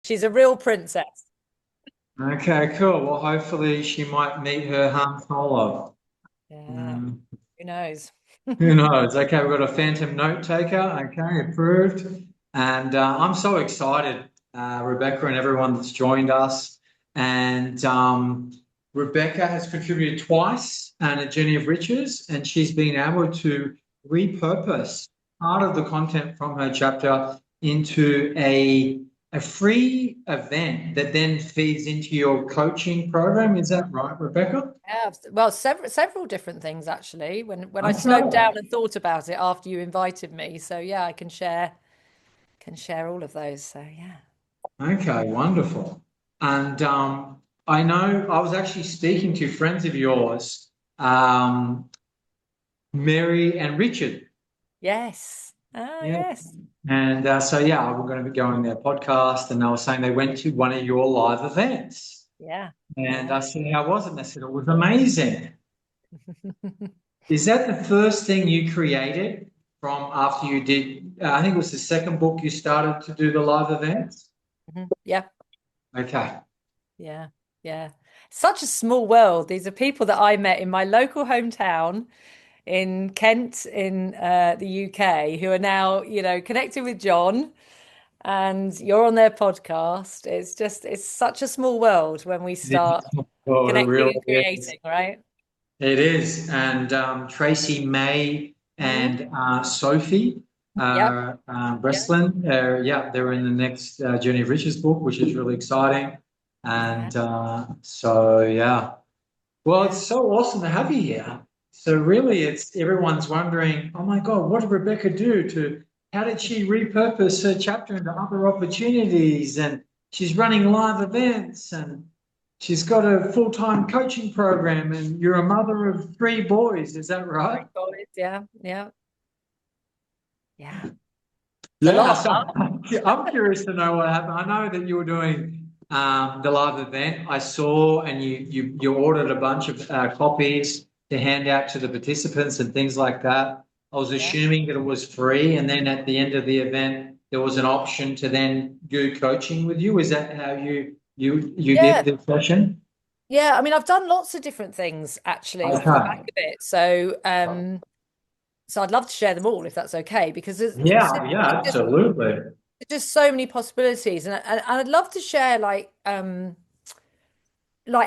She's a real princess. Okay, cool. Well, hopefully she might meet her Han Solo. Yeah, Mm, who knows? who knows? Okay, we've got a phantom note taker. Okay, approved. And I'm so excited, Rebecca and everyone that's joined us. And Rebecca has contributed twice in a Journey of Riches, and she's been able to repurpose part of the content from her chapter into a free event that then feeds into your coaching program. Is that right, Rebecca? Yeah, well, several different things actually. When I slowed Okay. down and thought about it after you invited me, so yeah, I can share all of those. So yeah. Okay, wonderful. And I know I was actually speaking to friends of yours, um, Mary and Richard. Yes. Ah, Yeah. yes. And so, yeah, we're going to be going their podcast, and they were saying they went to one of your live events. Yeah. And Yeah. I said, how was it? And they said, it was amazing. Is that the first thing you created from after you did? I think it was the second book you started to do the live events. Yeah. Okay. Yeah. Yeah. Such a small world. These are people that I met in my local hometown in Kent in the UK who are now, connected with John, and you're on their podcast. It's such a small world when we start Oh, it connecting really and is. creating, right? It is. And Tracy May Hmm. and Sophie Yep. Yeah. Breslin, yeah, they're in the next Journey of Riches book, which is really exciting. Yeah. And so, yeah. Well, it's Yeah. so awesome to have you here. So really, it's everyone's wondering, oh my God, what did Rebecca do to, how did she repurpose her chapter into other opportunities? And she's running live events and she's got a full-time coaching program and you're a mother of three boys. Is that right? Three boys. Yeah. Yeah. Yeah. It's a Yeah, lot, so huh? I'm curious to know what happened. I know that you were doing the live event. I saw, and you ordered a bunch of copies to hand out to the participants and things like that. I was Yeah. assuming that it was free, and then at the end of the event, there was an option to then do coaching with you. Is that how you did Yeah. the session? Yeah. I mean, I've done lots of different things actually off the back Okay. of it. So I'd love to share them all if that's okay, because Yeah, yeah, absolutely. there's just so many possibilities, and I'd love to share like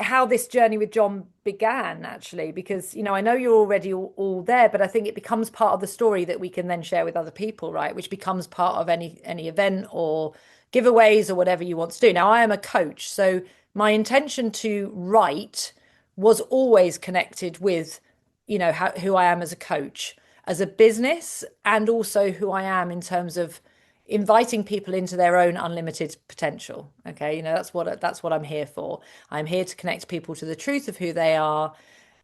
how this journey with John began actually, because I know you're already all there, but I think it becomes part of the story that we can then share with other people, right? Which becomes part of any event or giveaways or whatever you want to do. Now, I am a coach, so my intention to write was always connected with, who I am as a coach, as a business, and also who I am in terms of inviting people into their own unlimited potential. Okay, that's what I'm here for. I'm here to connect people to the truth of who they are.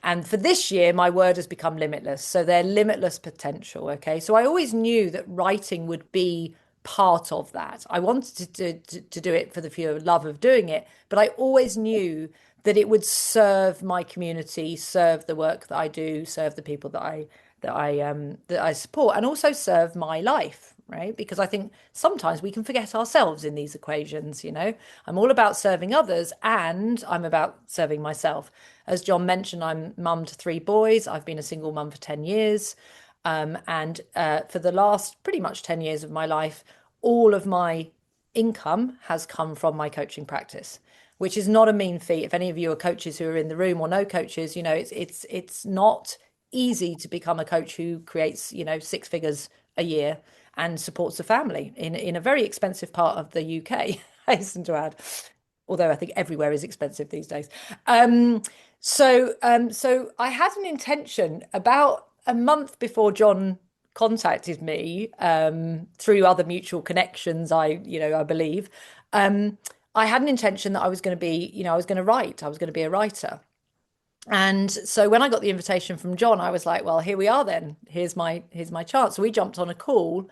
And for this year, my word has become limitless. So their limitless potential. Okay. So I always knew that writing would be part of that. I wanted to do it for the pure love of doing it, but I always knew that it would serve my community, serve the work that I do, serve the people that I support, and also serve my life, right? Because I think sometimes we can forget ourselves in these equations. I'm all about serving others and I'm about serving myself. As John mentioned, I'm mum to three boys. I've been a single mum for 10 years. And for the last pretty much 10 years of my life, all of my income has come from my coaching practice, which is not a mean feat. If any of you are coaches who are in the room or know coaches, it's not easy to become a coach who creates, six figures a year and supports a family in a very expensive part of the UK, I hasten to add. Although I think everywhere is expensive these days. So I had an intention about a month before John contacted me through other mutual connections. I believe I had an intention that I was going to be, I was going to write. I was going to be a writer. And so when I got the invitation from John, I was like, well, here we are then. Here's my chance. So we jumped on a call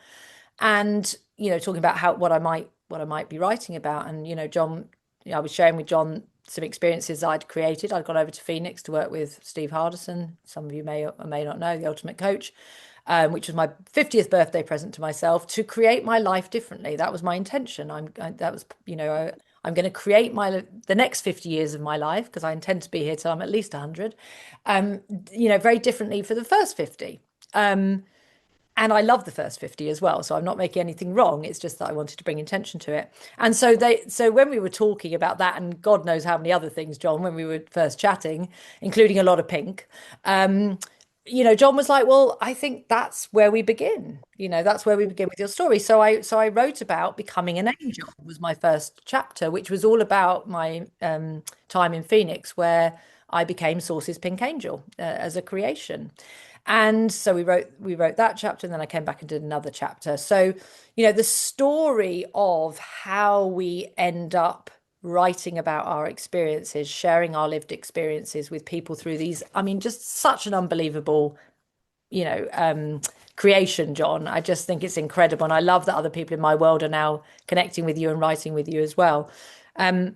and, talking about what I might be writing about. And, John, I was sharing with John some experiences I'd created. I'd gone over to Phoenix to work with Steve Hardison. Some of you may or may not know, the ultimate coach. which was my 50th birthday present to myself, to create my life differently. That was my intention. That was, I'm going to create the next 50 years of my life, because I intend to be here till I'm at least 100, very differently for the first 50. And I love the first 50 as well. So I'm not making anything wrong. It's just that I wanted to bring intention to it. And so when we were talking about that, and God knows how many other things, John, when we were first chatting, including a lot of pink, John was like, well, I think that's where we begin. That's where we begin with your story. So I wrote about becoming an angel, was my first chapter, which was all about my time in Phoenix, where I became Source's Pink Angel as a creation. And so we wrote that chapter, and then I came back and did another chapter. So, the story of how we end up writing about our experiences, sharing our lived experiences with people through these, I mean, just such an unbelievable, you know, um, creation, John. I just think it's incredible. And I love that other people in my world are now connecting with you and writing with you as well. Um,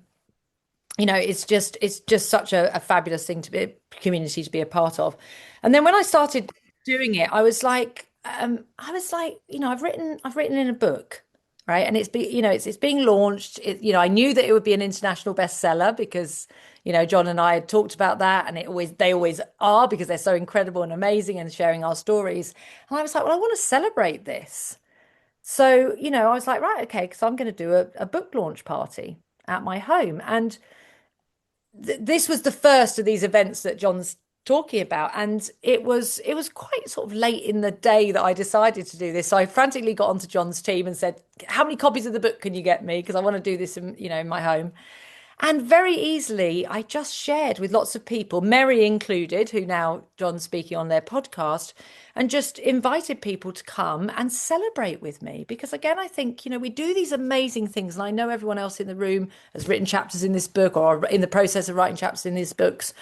it's just such a fabulous thing to be a community to be a part of. And then when I started doing it, I was like, I've written in a book, right? And it's being launched. I knew that it would be an international bestseller because, John and I had talked about that, and they always are, because they're so incredible and amazing and sharing our stories. And I was like, well, I want to celebrate this. So, I was like, right, okay, because I'm going to do a book launch party at my home. And this was the first of these events that John's talking about, and it was quite sort of late in the day that I decided to do this. So I frantically got onto John's team and said, how many copies of the book can you get me, because I want to do this in my home. And very easily, I just shared with lots of people, Mary included, who now John's speaking on their podcast, and just invited people to come and celebrate with me. Because again, I think, we do these amazing things. And I know everyone else in the room has written chapters in this book, or in the process of writing chapters in these books,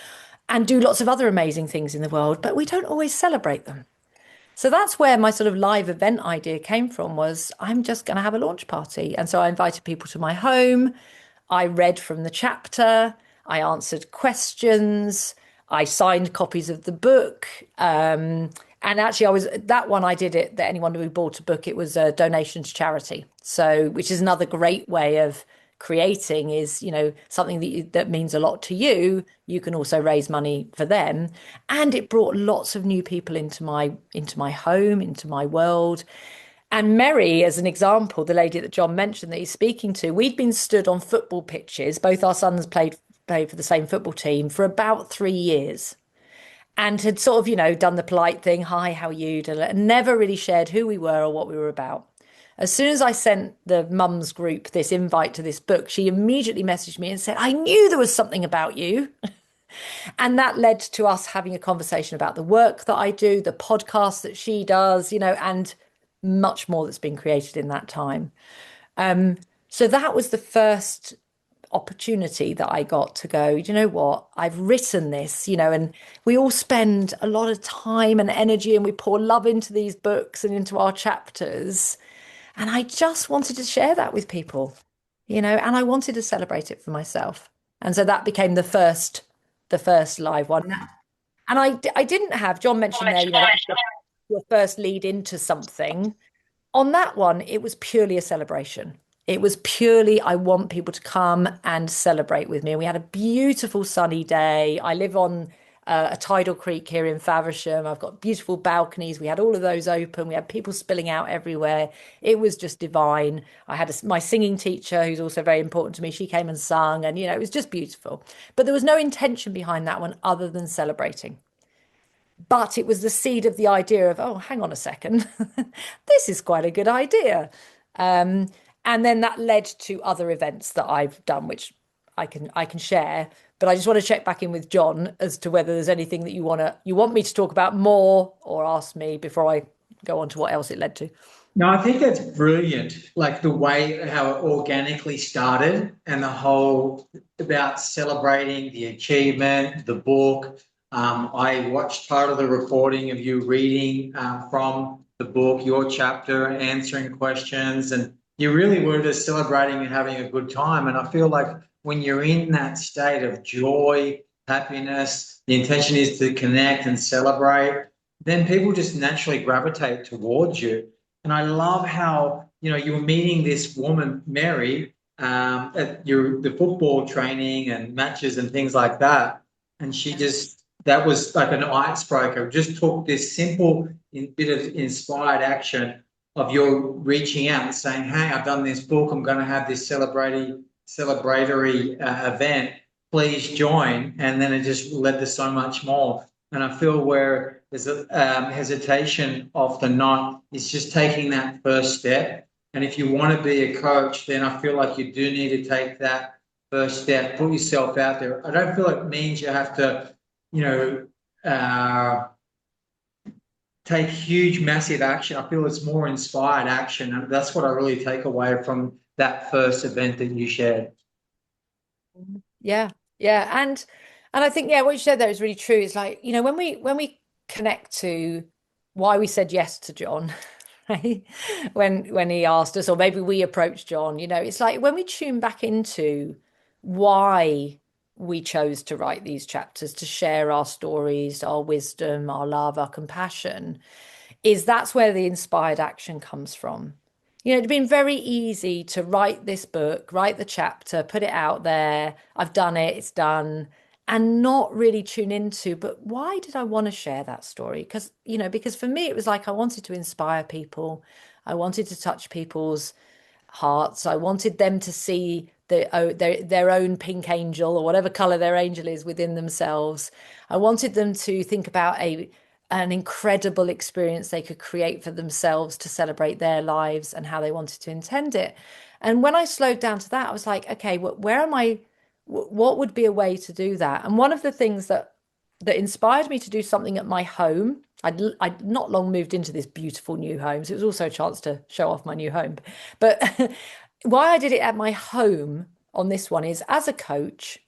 and do lots of other amazing things in the world, but we don't always celebrate them. So that's where my sort of live event idea came from, was I'm just going to have a launch party. And so I invited people to my home. I read from the chapter. I answered questions. I signed copies of the book. And actually, that one I did it, that anyone who bought a book, it was a donation to charity. So, which is another great way of creating, is, something that means a lot to you. You can also raise money for them. And it brought lots of new people into my home, into my world. And Mary, as an example, the lady that John mentioned that he's speaking to, we'd been stood on football pitches. Both our sons played for the same football team for about 3 years, and had sort of, done the polite thing, hi, how are you? And never really shared who we were or what we were about. As soon as I sent the mums group this invite to this book, she immediately messaged me and said, I knew there was something about you. And that led to us having a conversation about the work that I do, the podcast that she does, and much more that's been created in that time. So that was the first opportunity that I got to go, do you know what? I've written this, and we all spend a lot of time and energy, and we pour love into these books and into our chapters. And I just wanted to share that with people, and I wanted to celebrate it for myself. And so that became the first live one. And I didn't have, John mentioned there, that was your first lead into something. On that one, it was purely a celebration. It was purely, I want people to come and celebrate with me. And we had a beautiful sunny day. I live on a tidal creek here in Faversham. I've got beautiful balconies. We had all of those open. We had people spilling out everywhere. It was just divine. I had my singing teacher, who's also very important to me. She came and sung, and, it was just beautiful. But there was no intention behind that one other than celebrating. But it was the seed of the idea of, oh, hang on a second, this is quite a good idea. Um, and then that led to other events that I've done, which I can share. But I just want to check back in with John as to whether there's anything that you want me to talk about more, or ask me before I go on to what else it led to. No, I think that's brilliant. Like the way how it organically started, and the whole about celebrating the achievement, the book. I watched part of the recording of you reading from the book, your chapter, answering questions, and you really were just celebrating and having a good time. And I feel like when you're in that state of joy, happiness, the intention is to connect and celebrate. then people just naturally gravitate towards you. And I love how, you were meeting this woman, Mary, at the football training and matches and things like that. And that was like an icebreaker. Just took this simple bit of inspired action of your reaching out and saying, "Hey, I've done this book. I'm going to have this celebratory event. Please join." And then it just led to so much more. And I feel where there's a hesitation often not, it's just taking that first step. And if you want to be a coach, then I feel like you do need to take that first step, put yourself out there. I don't feel like it means you have to, you know, take huge, massive action. I feel it's more inspired action. And that's what I really take away from that first event that you shared. Yeah, yeah, and I think, yeah, what you said there is really true. It's like, when we connect to why we said yes to John, right? When he asked us, or maybe we approached John, it's like when we tune back into why we chose to write these chapters, to share our stories, our wisdom, our love, our compassion, that's where the inspired action comes from. It'd been very easy to write this book, write the chapter, put it out there. I've done it, it's done, and not really tune into, but why did I want to share that story? Because for me, it was like I wanted to inspire people. I wanted to touch people's hearts. I wanted them to see their own pink angel, or whatever color their angel is, within themselves. I wanted them to think about an incredible experience they could create for themselves to celebrate their lives and how they wanted to intend it. And when I slowed down to that, I was like, okay, where am I? What would be a way to do that? And one of the things that inspired me to do something at my home. I'd not long moved into this beautiful new home, so it was also a chance to show off my new home. But why I did it at my home on this one is, as a coach,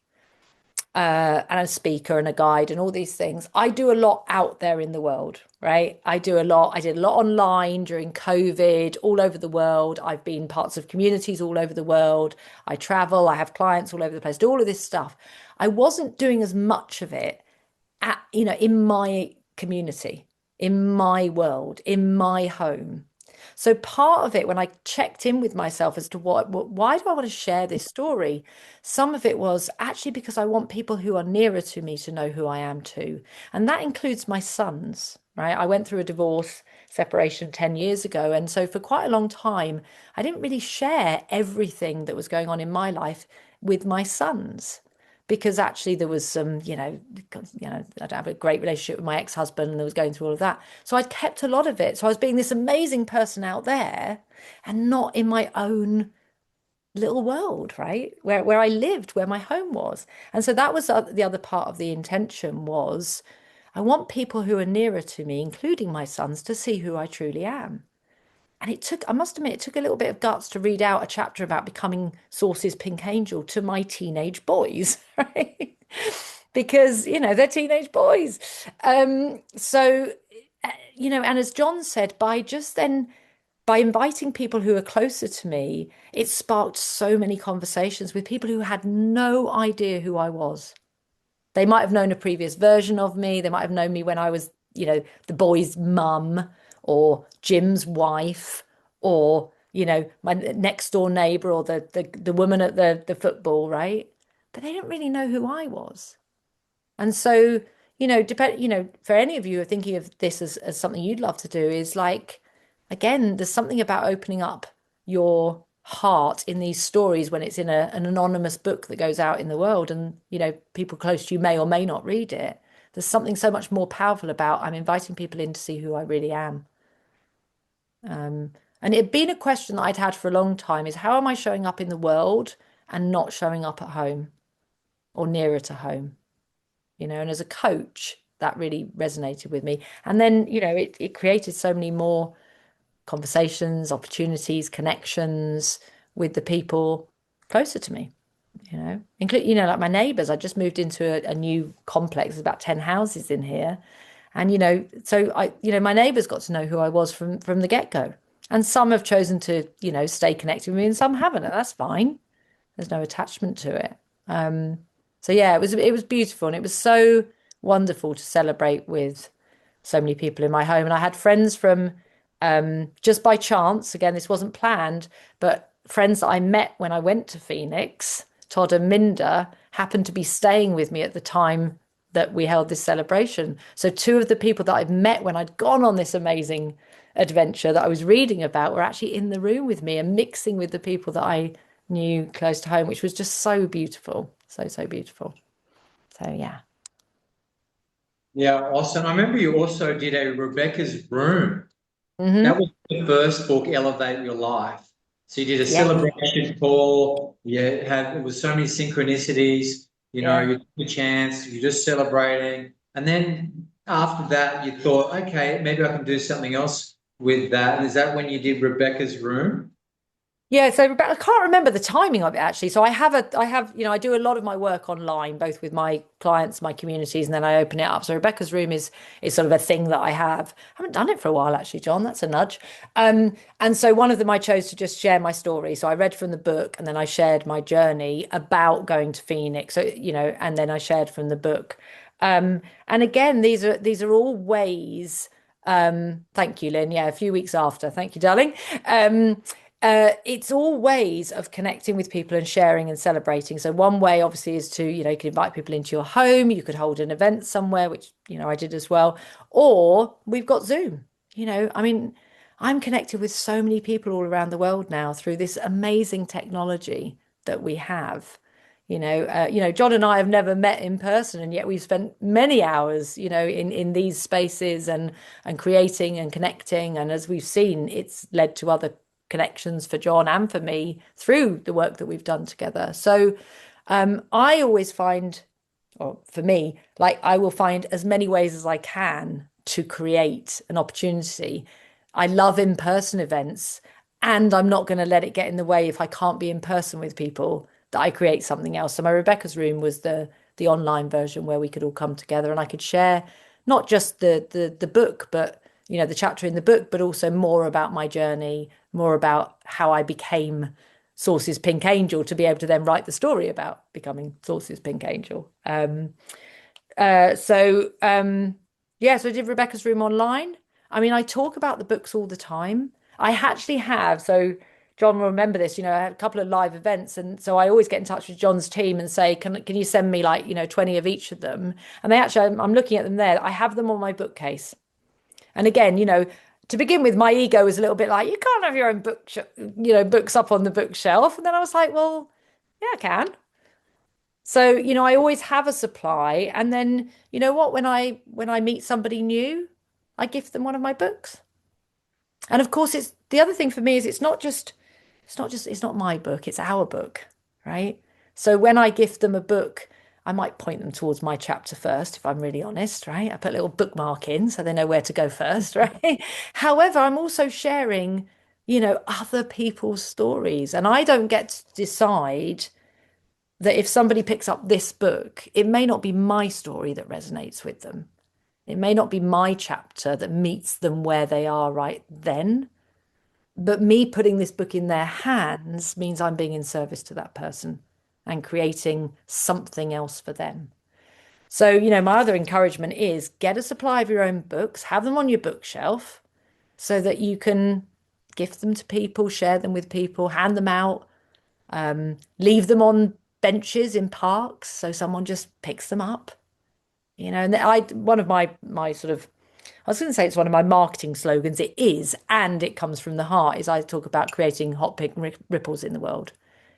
and a speaker and a guide and all these things, I do a lot out there in the world, right? I did a lot online during COVID, all over the world. I've been parts of communities all over the world. I travel, I have clients all over the place, do all of this stuff. I wasn't doing as much of it in my community, in my world, in my home. So part of it, when I checked in with myself as to why do I want to share this story? Some of it was actually because I want people who are nearer to me to know who I am too. And that includes my sons, right? I went through a divorce separation 10 years ago. And so for quite a long time, I didn't really share everything that was going on in my life with my sons, because actually there was some, I don't have a great relationship with my ex-husband, and I was going through all of that. So I'd kept a lot of it. So I was being this amazing person out there and not in my own little world, right? Where I lived, where my home was. And so that was the other part of the intention was, I want people who are nearer to me, including my sons, to see who I truly am. And I must admit, it took a little bit of guts to read out a chapter about becoming Source's pink angel to my teenage boys, right? Because, they're teenage boys. And as John said, by inviting people who are closer to me, it sparked so many conversations with people who had no idea who I was. They might have known a previous version of me. They might have known me when I was, the boy's mum, or Jim's wife, or, my next door neighbor, or the woman at the football, right? But they didn't really know who I was. And so, for any of you who are thinking of this as something you'd love to do, is like, again, there's something about opening up your heart in these stories when it's in an anonymous book that goes out in the world, and, people close to you may or may not read it. There's something so much more powerful about, I'm inviting people in to see who I really am. And it had been a question that I'd had for a long time, is how am I showing up in the world and not showing up at home or nearer to home? And as a coach, that really resonated with me. And then, it created so many more conversations, opportunities, connections with the people closer to me, include, like my neighbors. I just moved into a new complex. There's about 10 houses in here. And, so my neighbors got to know who I was from the get-go. And some have chosen to, stay connected with me, and some haven't, and that's fine. There's no attachment to it. So yeah, it was beautiful, and it was so wonderful to celebrate with so many people in my home. And I had friends from just by chance, again, this wasn't planned, but friends that I met when I went to Phoenix, Todd and Minda, happened to be staying with me at the time that we held this celebration. So two of the people that I'd met when I'd gone on this amazing adventure that I was reading about were actually in the room with me and mixing with the people that I knew close to home, which was just so beautiful. So, so beautiful. So, yeah. Yeah, awesome. I remember you also did a Rebecca's Room. That Hmm. was the first book, Elevate Your Life. So you did a Yes. celebration call. You had it was so many synchronicities. Yeah. You took a chance. You're just celebrating, and then after that, you thought, okay, maybe I can do something else with that. And is that when you did Rebecca's Room? Yeah, so I can't remember the timing of it actually. So I have, I do a lot of my work online, both with my clients, my communities, and then I open it up. So Rebecca's Room is sort of a thing that I have. I haven't done it for a while actually, John. That's a nudge. And so one of them I chose to just share my story. So I read from the book and then I shared my journey about going to Phoenix. So, and then I shared from the book. And again, these are all ways. Thank you, Lynn. Yeah, a few weeks after. Thank you, darling. It's all ways of connecting with people and sharing and celebrating. So one way obviously is to, you could invite people into your home, you could hold an event somewhere, which, I did as well. Or we've got Zoom. I mean, I'm connected with so many people all around the world now through this amazing technology that we have. John and I have never met in person, and yet we've spent many hours, in these spaces and creating and connecting. And as we've seen, it's led to other connections for John and for me through the work that we've done together. So I always find, or for me, like I will find as many ways as I can to create an opportunity. I love in-person events, and I'm not going to let it get in the way if I can't be in person with people that I create something else. So my Rebecca's Room was the online version where we could all come together and I could share not just the book, but the chapter in the book, but also more about my journey, more about how I became Source's Pink Angel to be able to then write the story about becoming Source's Pink Angel. Yeah, so I did Rebecca's Room online. I mean, I talk about the books all the time. I actually have, so John will remember this, I had a couple of live events. And so I always get in touch with John's team and say, can you send me like, 20 of each of them? And they actually, I'm looking at them there. I have them on my bookcase. And again, to begin with, my ego was a little bit like, you can't have your own books up on the bookshelf. And then I was like, well, yeah, I can. So, I always have a supply. And then, you know what, when I meet somebody new, I gift them one of my books. And of course, it's the other thing for me is it's not my book, it's our book, right? So when I gift them a book, I might point them towards my chapter first, if I'm really honest, right? I put a little bookmark in so they know where to go first, right? However, I'm also sharing, other people's stories, and I don't get to decide that if somebody picks up this book, it may not be my story that resonates with them. It may not be my chapter that meets them where they are right then. But me putting this book in their hands means I'm being in service to that person and creating something else for them. So, my other encouragement is get a supply of your own books, have them on your bookshelf so that you can gift them to people, share them with people, hand them out, leave them on benches in parks so someone just picks them up. And one of my sort of I was going to say it's one of my marketing slogans. It is, and it comes from the heart, is I talk about creating hot pink ripples in the world.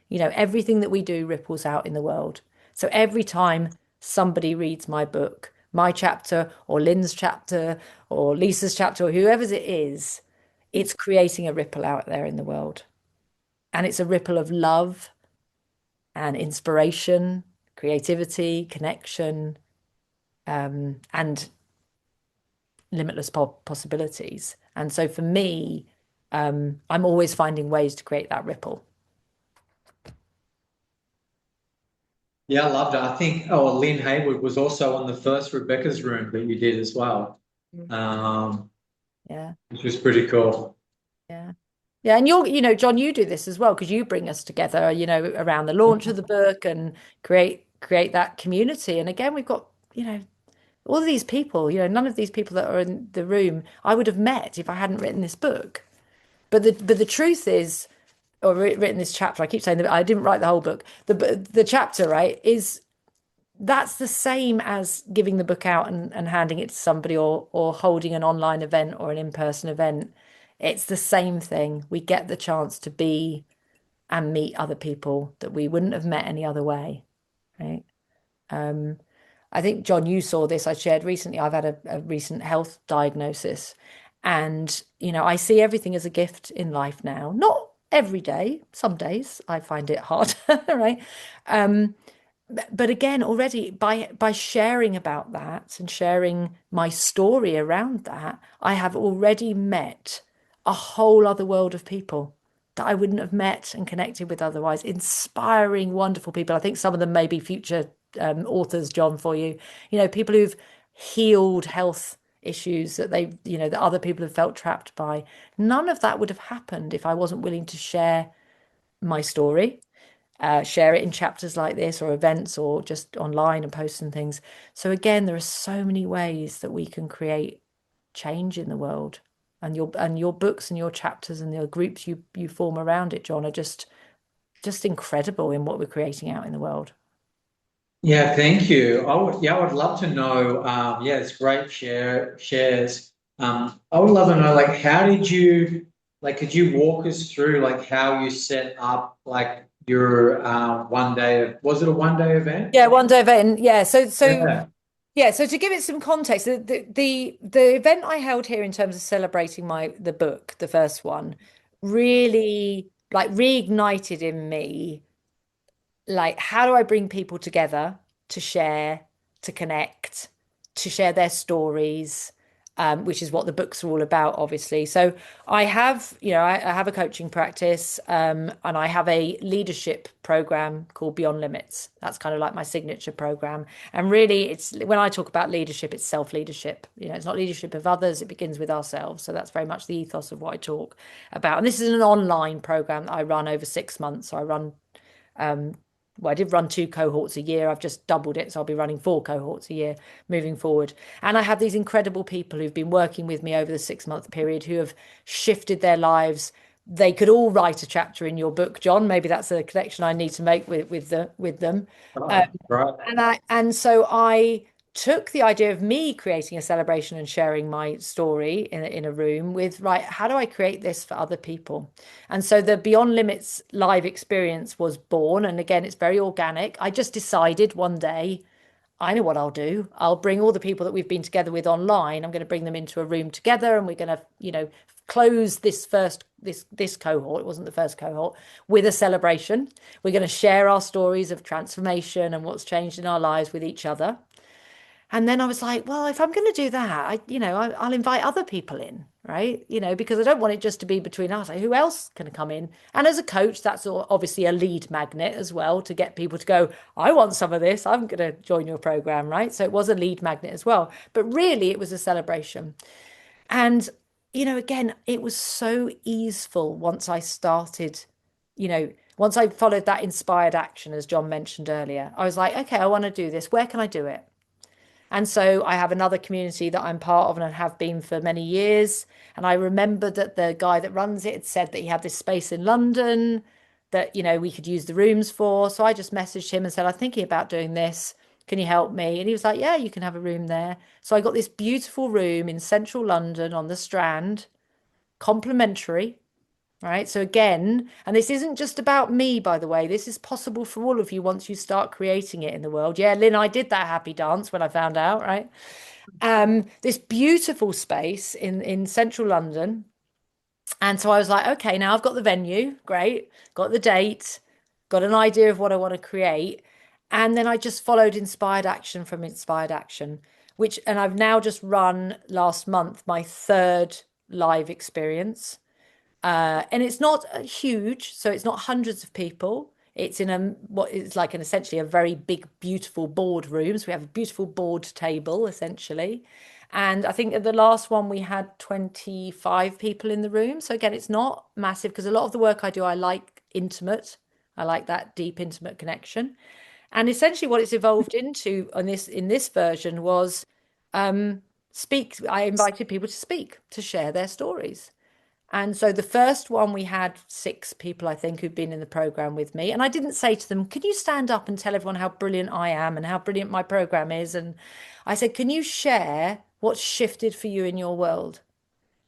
Everything that we do ripples out in the world. So every time somebody reads my book, my chapter, or Lynn's chapter, or Lisa's chapter, or whoever's it is, it's creating a ripple out there in the world. And it's a ripple of love and inspiration, creativity, connection, and limitless possibilities. And so for me, I'm always finding ways to create that ripple. Yeah, I loved it. I think, oh, Lynn Haywood was also on the first Rebecca's Room that you did as well, Mm. um, Yeah, which was pretty cool. yeah. Yeah, and John, you do this as well because you bring us together, around the launch of the book and create that community. And again, we've got, all of these people, none of these people that are in the room I would have met if I hadn't written this book. But the truth is, or written this chapter, I keep saying that I didn't write the whole book. The chapter, right, is that's the same as giving the book out and handing it to somebody, or holding an online event or an in-person event. It's the same thing. We get the chance to be and meet other people that we wouldn't have met any other way, right? Um, I think, John, you saw this. I shared recently, I've had a recent health diagnosis. And, I see everything as a gift in life now. Not every day. Some days I find it hard, right? Um, but again, already by sharing about that and sharing my story around that, I have already met a whole other world of people that I wouldn't have met and connected with otherwise. Inspiring, wonderful people. I think some of them may be future authors, John, for you. People who've healed health issues that that other people have felt trapped by. None of that would have happened if I wasn't willing to share my story, share it in chapters like this or events or just online and posts and things. So again, there are so many ways that we can create change in the world. And your books and your chapters and the groups you form around it, John, are just incredible in what we're creating out in the world. Yeah, thank you. I would love to know. Yeah, it's great shares. I would love to know, like, how did you, like, could you walk us through, like, how you set up, like, your one day? Was it a 1 day event? Yeah, one day event. Yeah. So Yeah. yeah, so to give it some context, the event I held here in terms of celebrating the book, the first one, really like reignited in me, like, how do I bring people together to share, to connect, to share their stories, which is what the books are all about, obviously. So I have a coaching practice, and I have a leadership program called Beyond Limits. That's kind of like my signature program. And really, it's when I talk about leadership, it's self-leadership. It's not leadership of others, it begins with ourselves. So that's very much the ethos of what I talk about. And this is an online program that I run over 6 months. So I run um, well, I did run 2 cohorts a year. I've just doubled it. So I'll be running 4 cohorts a year moving forward. And I have these incredible people who've been working with me over the 6 month period who have shifted their lives. They could all write a chapter in your book, John. Maybe that's a connection I need to make with them. Um, Right, right. and so I took the idea of me creating a celebration and sharing my story in a room with, right, how do I create this for other people? And so the Beyond Limits live experience was born. And again, it's very organic. I just decided one day, I know what I'll do. I'll bring all the people that we've been together with online. I'm going to bring them into a room together, and we're going to, close this cohort. It wasn't the first cohort, with a celebration. We're going to share our stories of transformation and what's changed in our lives with each other. And then I was like, well, if I'm going to do that, I'll invite other people in, right? Because I don't want it just to be between us. Like, who else can come in? And as a coach, that's obviously a lead magnet as well to get people to go, I want some of this. I'm going to join your program, right? So it was a lead magnet as well. But really, it was a celebration. And, again, it was so easeful once I started, once I followed that inspired action, as John mentioned earlier. I was like, okay, I want to do this. Where can I do it? And so I have another community that I'm part of and have been for many years. And I remember that the guy that runs it had said that he had this space in London that, we could use the rooms for. So I just messaged him and said, I'm thinking about doing this. Can you help me? And he was like, yeah, you can have a room there. So I got this beautiful room in central London on the Strand, complimentary. Right. So again, and this isn't just about me, by the way, this is possible for all of you once you start creating it in the world. Yeah, Lynn, I did that happy dance when I found out, right? This beautiful space in central London. And so I was like, okay, now I've got the venue, great, got the date, got an idea of what I want to create. And then I just followed inspired action from inspired action, and I've now just run last month my third live experience. And it's not huge, so it's not hundreds of people. It's in what is like an essentially a very big, beautiful boardroom. So we have a beautiful board table essentially. And I think at the last one we had 25 people in the room. So again, it's not massive because a lot of the work I do, I like intimate. I like that deep, intimate connection. And essentially what it's evolved into on this in this version was um, speak. I invited people to speak, to share their stories. And so the first one, we had 6 people, I think, who'd been in the program with me. And I didn't say to them, can you stand up and tell everyone how brilliant I am and how brilliant my program is? And I said, can you share what's shifted for you in your world?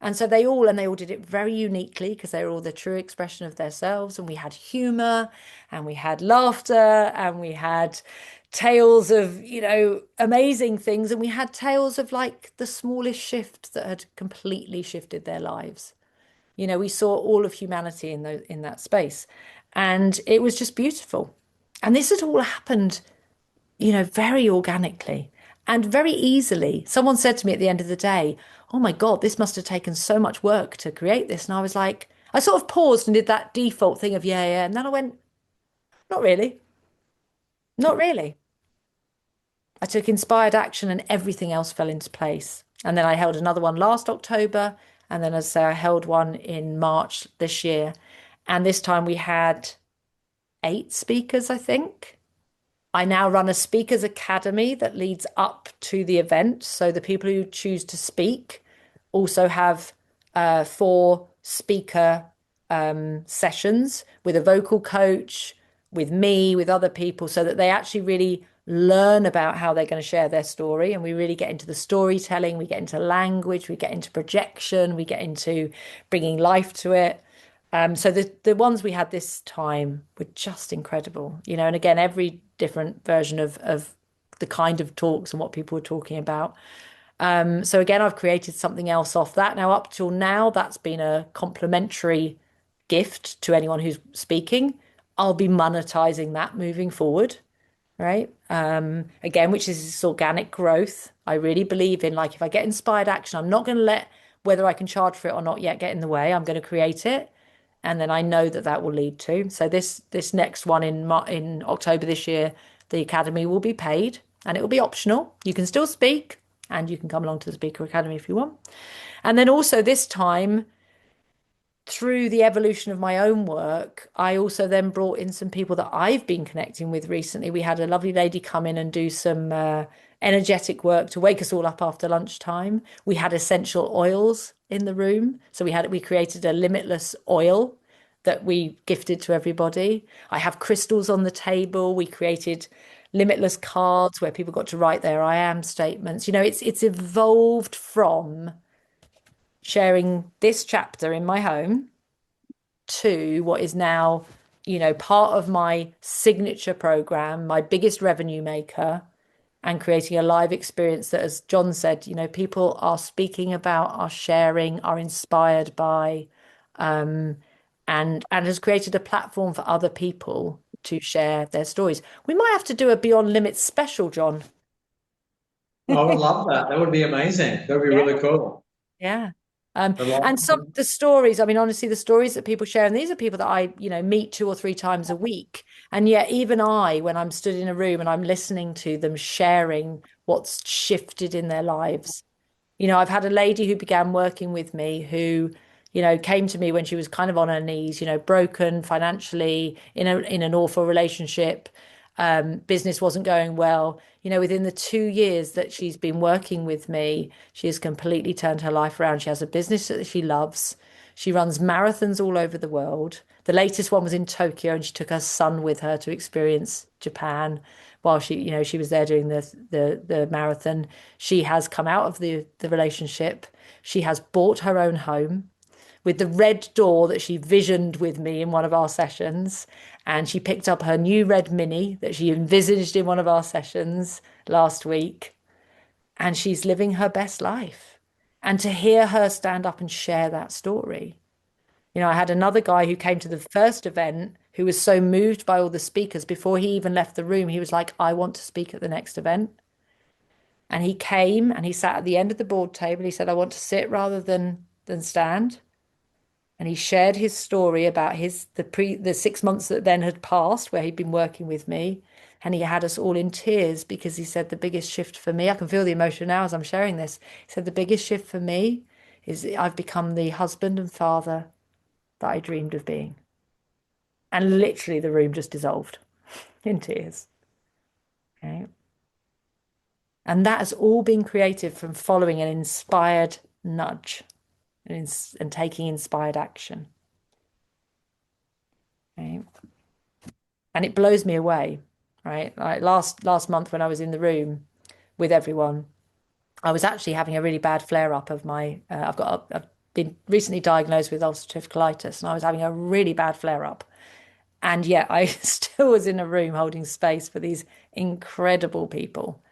And so they all did it very uniquely because they were all the true expression of themselves. And we had humor and we had laughter and we had tales of, amazing things. And we had tales of like the smallest shift that had completely shifted their lives. We saw all of humanity in that space. And it was just beautiful. And this had all happened, very organically and very easily. Someone said to me at the end of the day, "Oh my God, this must have taken so much work to create this." And I was like, I sort of paused and did that default thing of yeah, yeah. And then I went, not really, not really. I took inspired action and everything else fell into place. And then I held another one last October. And then, as I say, I held one in March this year. And this time we had 8 speakers, I think. I now run a speakers academy that leads up to the event. So the people who choose to speak also have 4 speaker sessions with a vocal coach, with me, with other people, so that they actually really learn about how they're going to share their story. And we really get into the storytelling, we get into language, we get into projection, we get into bringing life to it. So the ones we had this time were just incredible, and again, every different version of the kind of talks and what people were talking about. So again, I've created something else off that. Now, up till now, that's been a complimentary gift to anyone who's speaking. I'll be monetizing that moving forward, right? Again, which is this organic growth. I really believe in, like, if I get inspired action, I'm not going to let whether I can charge for it or not yet get in the way. I'm going to create it, and then I know that that will lead to. So this next one in October this year, the academy will be paid and it will be optional. You can still speak and you can come along to the Speaker Academy if you want. And then also this time, through the evolution of my own work, I also then brought in some people that I've been connecting with recently. We had a lovely lady come in and do some energetic work to wake us all up after lunchtime. We had essential oils in the room. So we created a limitless oil that we gifted to everybody. I have crystals on the table. We created limitless cards where people got to write their I am statements. It's evolved from sharing this chapter in my home to what is now, part of my signature program, my biggest revenue maker, and creating a live experience that, as John said, people are speaking about, are sharing, are inspired by, and has created a platform for other people to share their stories. We might have to do a Beyond Limits special, John. I would love that. That would be amazing. That would be Yeah. really cool. Yeah. I'd love And some of the stories, I mean, honestly, the stories that people share, and these are people that I, meet 2 or 3 times a week. And yet, even I, when I'm stood in a room and I'm listening to them sharing what's shifted in their lives, I've had a lady who began working with me who, came to me when she was kind of on her knees, broken financially, in an awful relationship. Business wasn't going well. Within the 2 years that she's been working with me, she has completely turned her life around. She has a business that she loves. She runs marathons all over the world. The latest one was in Tokyo, and she took her son with her to experience Japan while she was there doing the marathon. She has come out of the relationship. She has bought her own home with the red door that she visioned with me in one of our sessions. And she picked up her new red Mini that she envisaged in one of our sessions last week. And she's living her best life. And to hear her stand up and share that story. I had another guy who came to the first event who was so moved by all the speakers before he even left the room. He was like, I want to speak at the next event. And he came and he sat at the end of the board table. He said, I want to sit rather than stand. And he shared his story about the 6 months that then had passed where he'd been working with me. And he had us all in tears because he said the biggest shift for me, I can feel the emotion now as I'm sharing this. He said the biggest shift for me is I've become the husband and father that I dreamed of being. And literally the room just dissolved in tears. Okay. And that has all been created from following an inspired nudge and taking inspired action. Right? And it blows me away, right? Like last month when I was in the room with everyone, I was actually having a really bad flare up of my. I've been recently diagnosed with ulcerative colitis, and I was having a really bad flare up. And yet I still was in a room holding space for these incredible people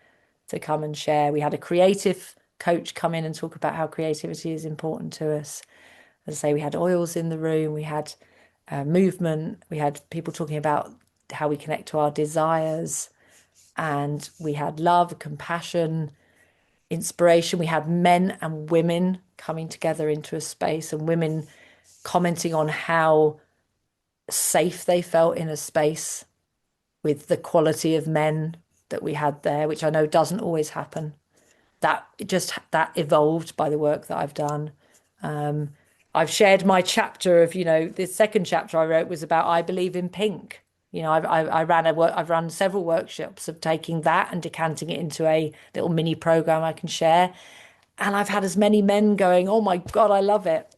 to come and share. We had a creative coach come in and talk about how creativity is important to us. As I say, we had oils in the room, we had movement, we had people talking about how we connect to our desires, and we had love, compassion, inspiration. We had men and women coming together into a space, and women commenting on how safe they felt in a space with the quality of men that we had there, which I know doesn't always happen. That evolved by the work that I've done. I've shared my chapter of, the second chapter I wrote was about I believe in pink. I've run several workshops of taking that and decanting it into a little mini program I can share. And I've had as many men going, oh my God, I love it.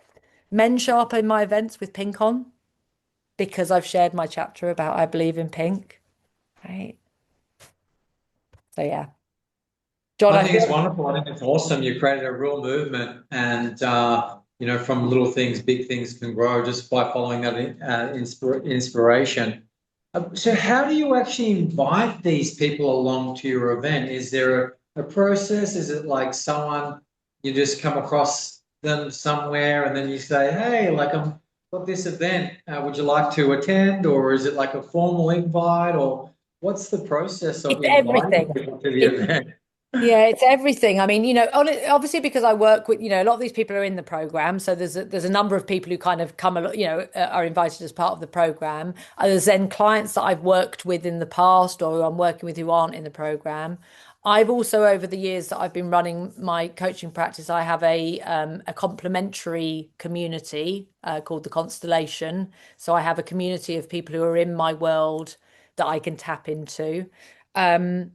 Men show up in my events with pink on because I've shared my chapter about I believe in pink. Right. So yeah. John, I I think it's feel wonderful. I think it's awesome. You created a real movement, and from little things, big things can grow just by following that inspiration. So, how do you actually invite these people along to your event? Is there a process? Is it like someone you just come across them somewhere and then you say, "Hey, like I'm got this event. Would you like to attend?" Or is it like a formal invite? Or what's the process of it's inviting everything. people to the It, event? Yeah, it's everything. I mean, obviously because I work with, a lot of these people are in the program. So there's a number of people who kind of come, are invited as part of the program. There's then clients that I've worked with in the past or who I'm working with who aren't in the program. I've also, over the years that I've been running my coaching practice, I have a complementary community called the Constellation. So I have a community of people who are in my world that I can tap into. Um,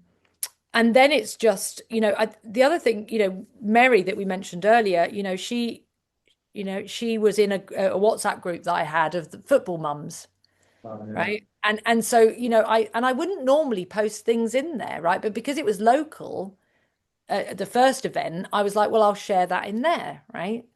and then it's just, the other thing, Mary that we mentioned earlier, she was in a WhatsApp group that I had of the football mums, Oh, yeah. right? And so, I wouldn't normally post things in there, right? But because it was local, at the first event, I was like, well, I'll share that in there, right?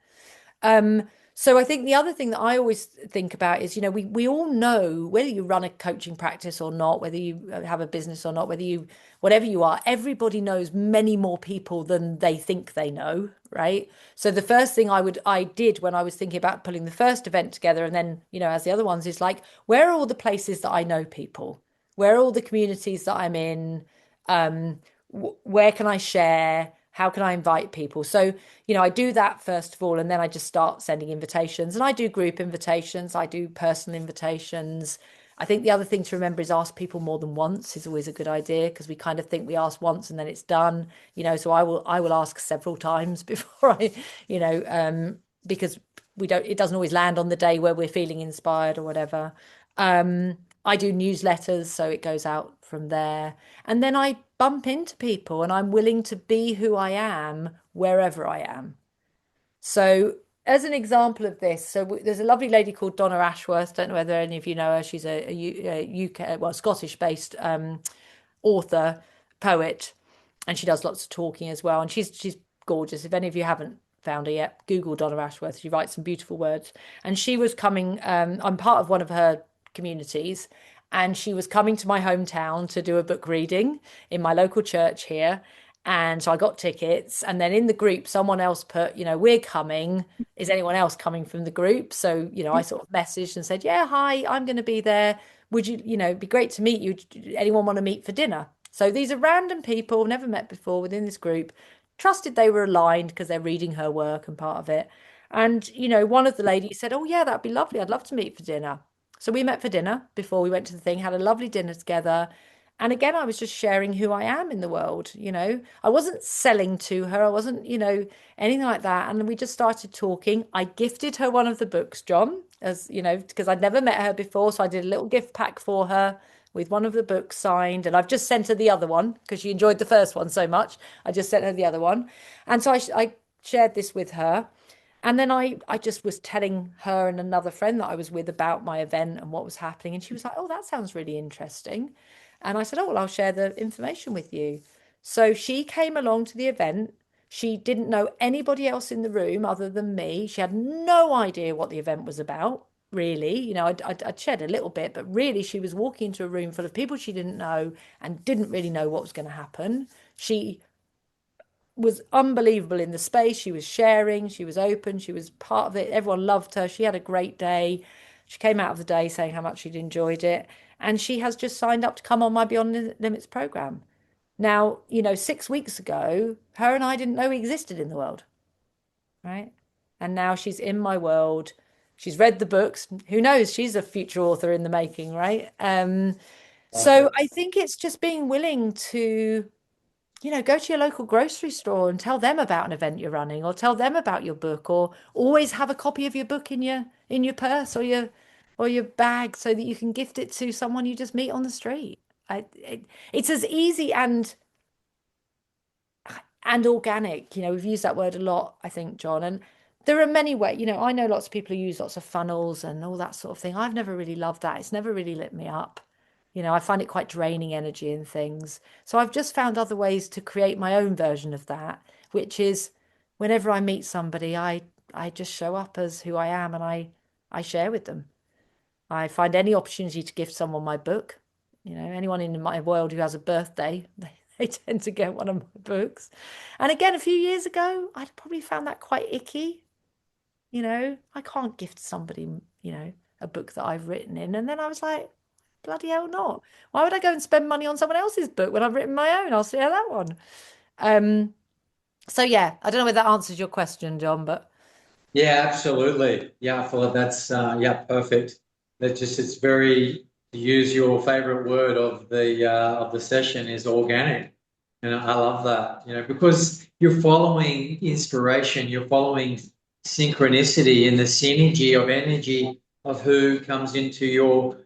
Um, so I think the other thing that I always think about is, we all know whether you run a coaching practice or not, whether you have a business or not, whatever you are, everybody knows many more people than they think they know, right? So the first thing I did when I was thinking about pulling the first event together and then, as the other ones is like, where are all the places that I know people? Where are all the communities that I'm in? Where can I share? How can I invite people? So, I do that first of all, and then I just start sending invitations. And I do group invitations, I do personal invitations. I think the other thing to remember is ask people more than once is always a good idea because we kind of think we ask once and then it's done, so I will ask several times before because it doesn't always land on the day where we're feeling inspired or whatever. I do newsletters, so it goes out from there. And then I bump into people and I'm willing to be who I am wherever I am. So, as an example of this, there's a lovely lady called Donna Ashworth. Don't know whether any of you know her. She's a UK, well, Scottish-based author, poet, and she does lots of talking as well. And she's gorgeous. If any of you haven't found her yet, Google Donna Ashworth. She writes some beautiful words. And she was coming. I'm part of one of her communities, and she was coming to my hometown to do a book reading in my local church here. And so I got tickets, and then in the group, someone else put, we're coming. Is anyone else coming from the group? So, I sort of messaged and said, yeah, hi, I'm going to be there. Would you, it'd be great to meet you. Anyone want to meet for dinner? So these are random people, never met before within this group, trusted they were aligned because they're reading her work and part of it. And, one of the ladies said, oh, yeah, that'd be lovely. I'd love to meet for dinner. So we met for dinner before we went to the thing, had a lovely dinner together. And again, I was just sharing who I am in the world, I wasn't selling to her. I wasn't, anything like that. And we just started talking. I gifted her one of the books, John, as because I'd never met her before. So I did a little gift pack for her with one of the books signed, and I've just sent her the other one because she enjoyed the first one so much. I just sent her the other one, and so I shared this with her. And then I just was telling her and another friend that I was with about my event and what was happening. And she was like, "Oh, that sounds really interesting." And I said, "Oh, well, I'll share the information with you." So she came along to the event. She didn't know anybody else in the room other than me. She had no idea what the event was about, really. I'd shared a little bit, but really, she was walking into a room full of people she didn't know and didn't really know what was going to happen. She was unbelievable in the space. She was sharing, she was open, she was part of it. Everyone loved her. She had a great day. She came out of the day saying how much she'd enjoyed it. And she has just signed up to come on my Beyond Limits program. Now, 6 weeks ago, her and I didn't know he existed in the world, right? And now she's in my world. She's read the books. Who knows? She's a future author in the making, right? So I think it's just being willing to go to your local grocery store and tell them about an event you're running, or tell them about your book, or always have a copy of your book in your purse or your bag so that you can gift it to someone you just meet on the street. It's as easy and organic. We've used that word a lot, I think, John. And there are many ways. I know lots of people who use lots of funnels and all that sort of thing. I've never really loved that. It's never really lit me up. I find it quite draining energy and things. So I've just found other ways to create my own version of that, which is whenever I meet somebody, I just show up as who I am, and I share with them. I find any opportunity to gift someone my book. Anyone in my world who has a birthday, they tend to get one of my books. And again, a few years ago, I'd probably found that quite icky. I can't gift somebody, a book that I've written in. And then I was like, bloody hell not. Why would I go and spend money on someone else's book when I've written my own? I'll share that one. Um, so yeah, I don't know whether that answers your question, John, but Yeah, absolutely. Yeah, I feel like that's yeah, perfect. That just it's very to use your favorite word of the session is organic. And I love that, because you're following inspiration, you're following synchronicity and the synergy of energy of who comes into your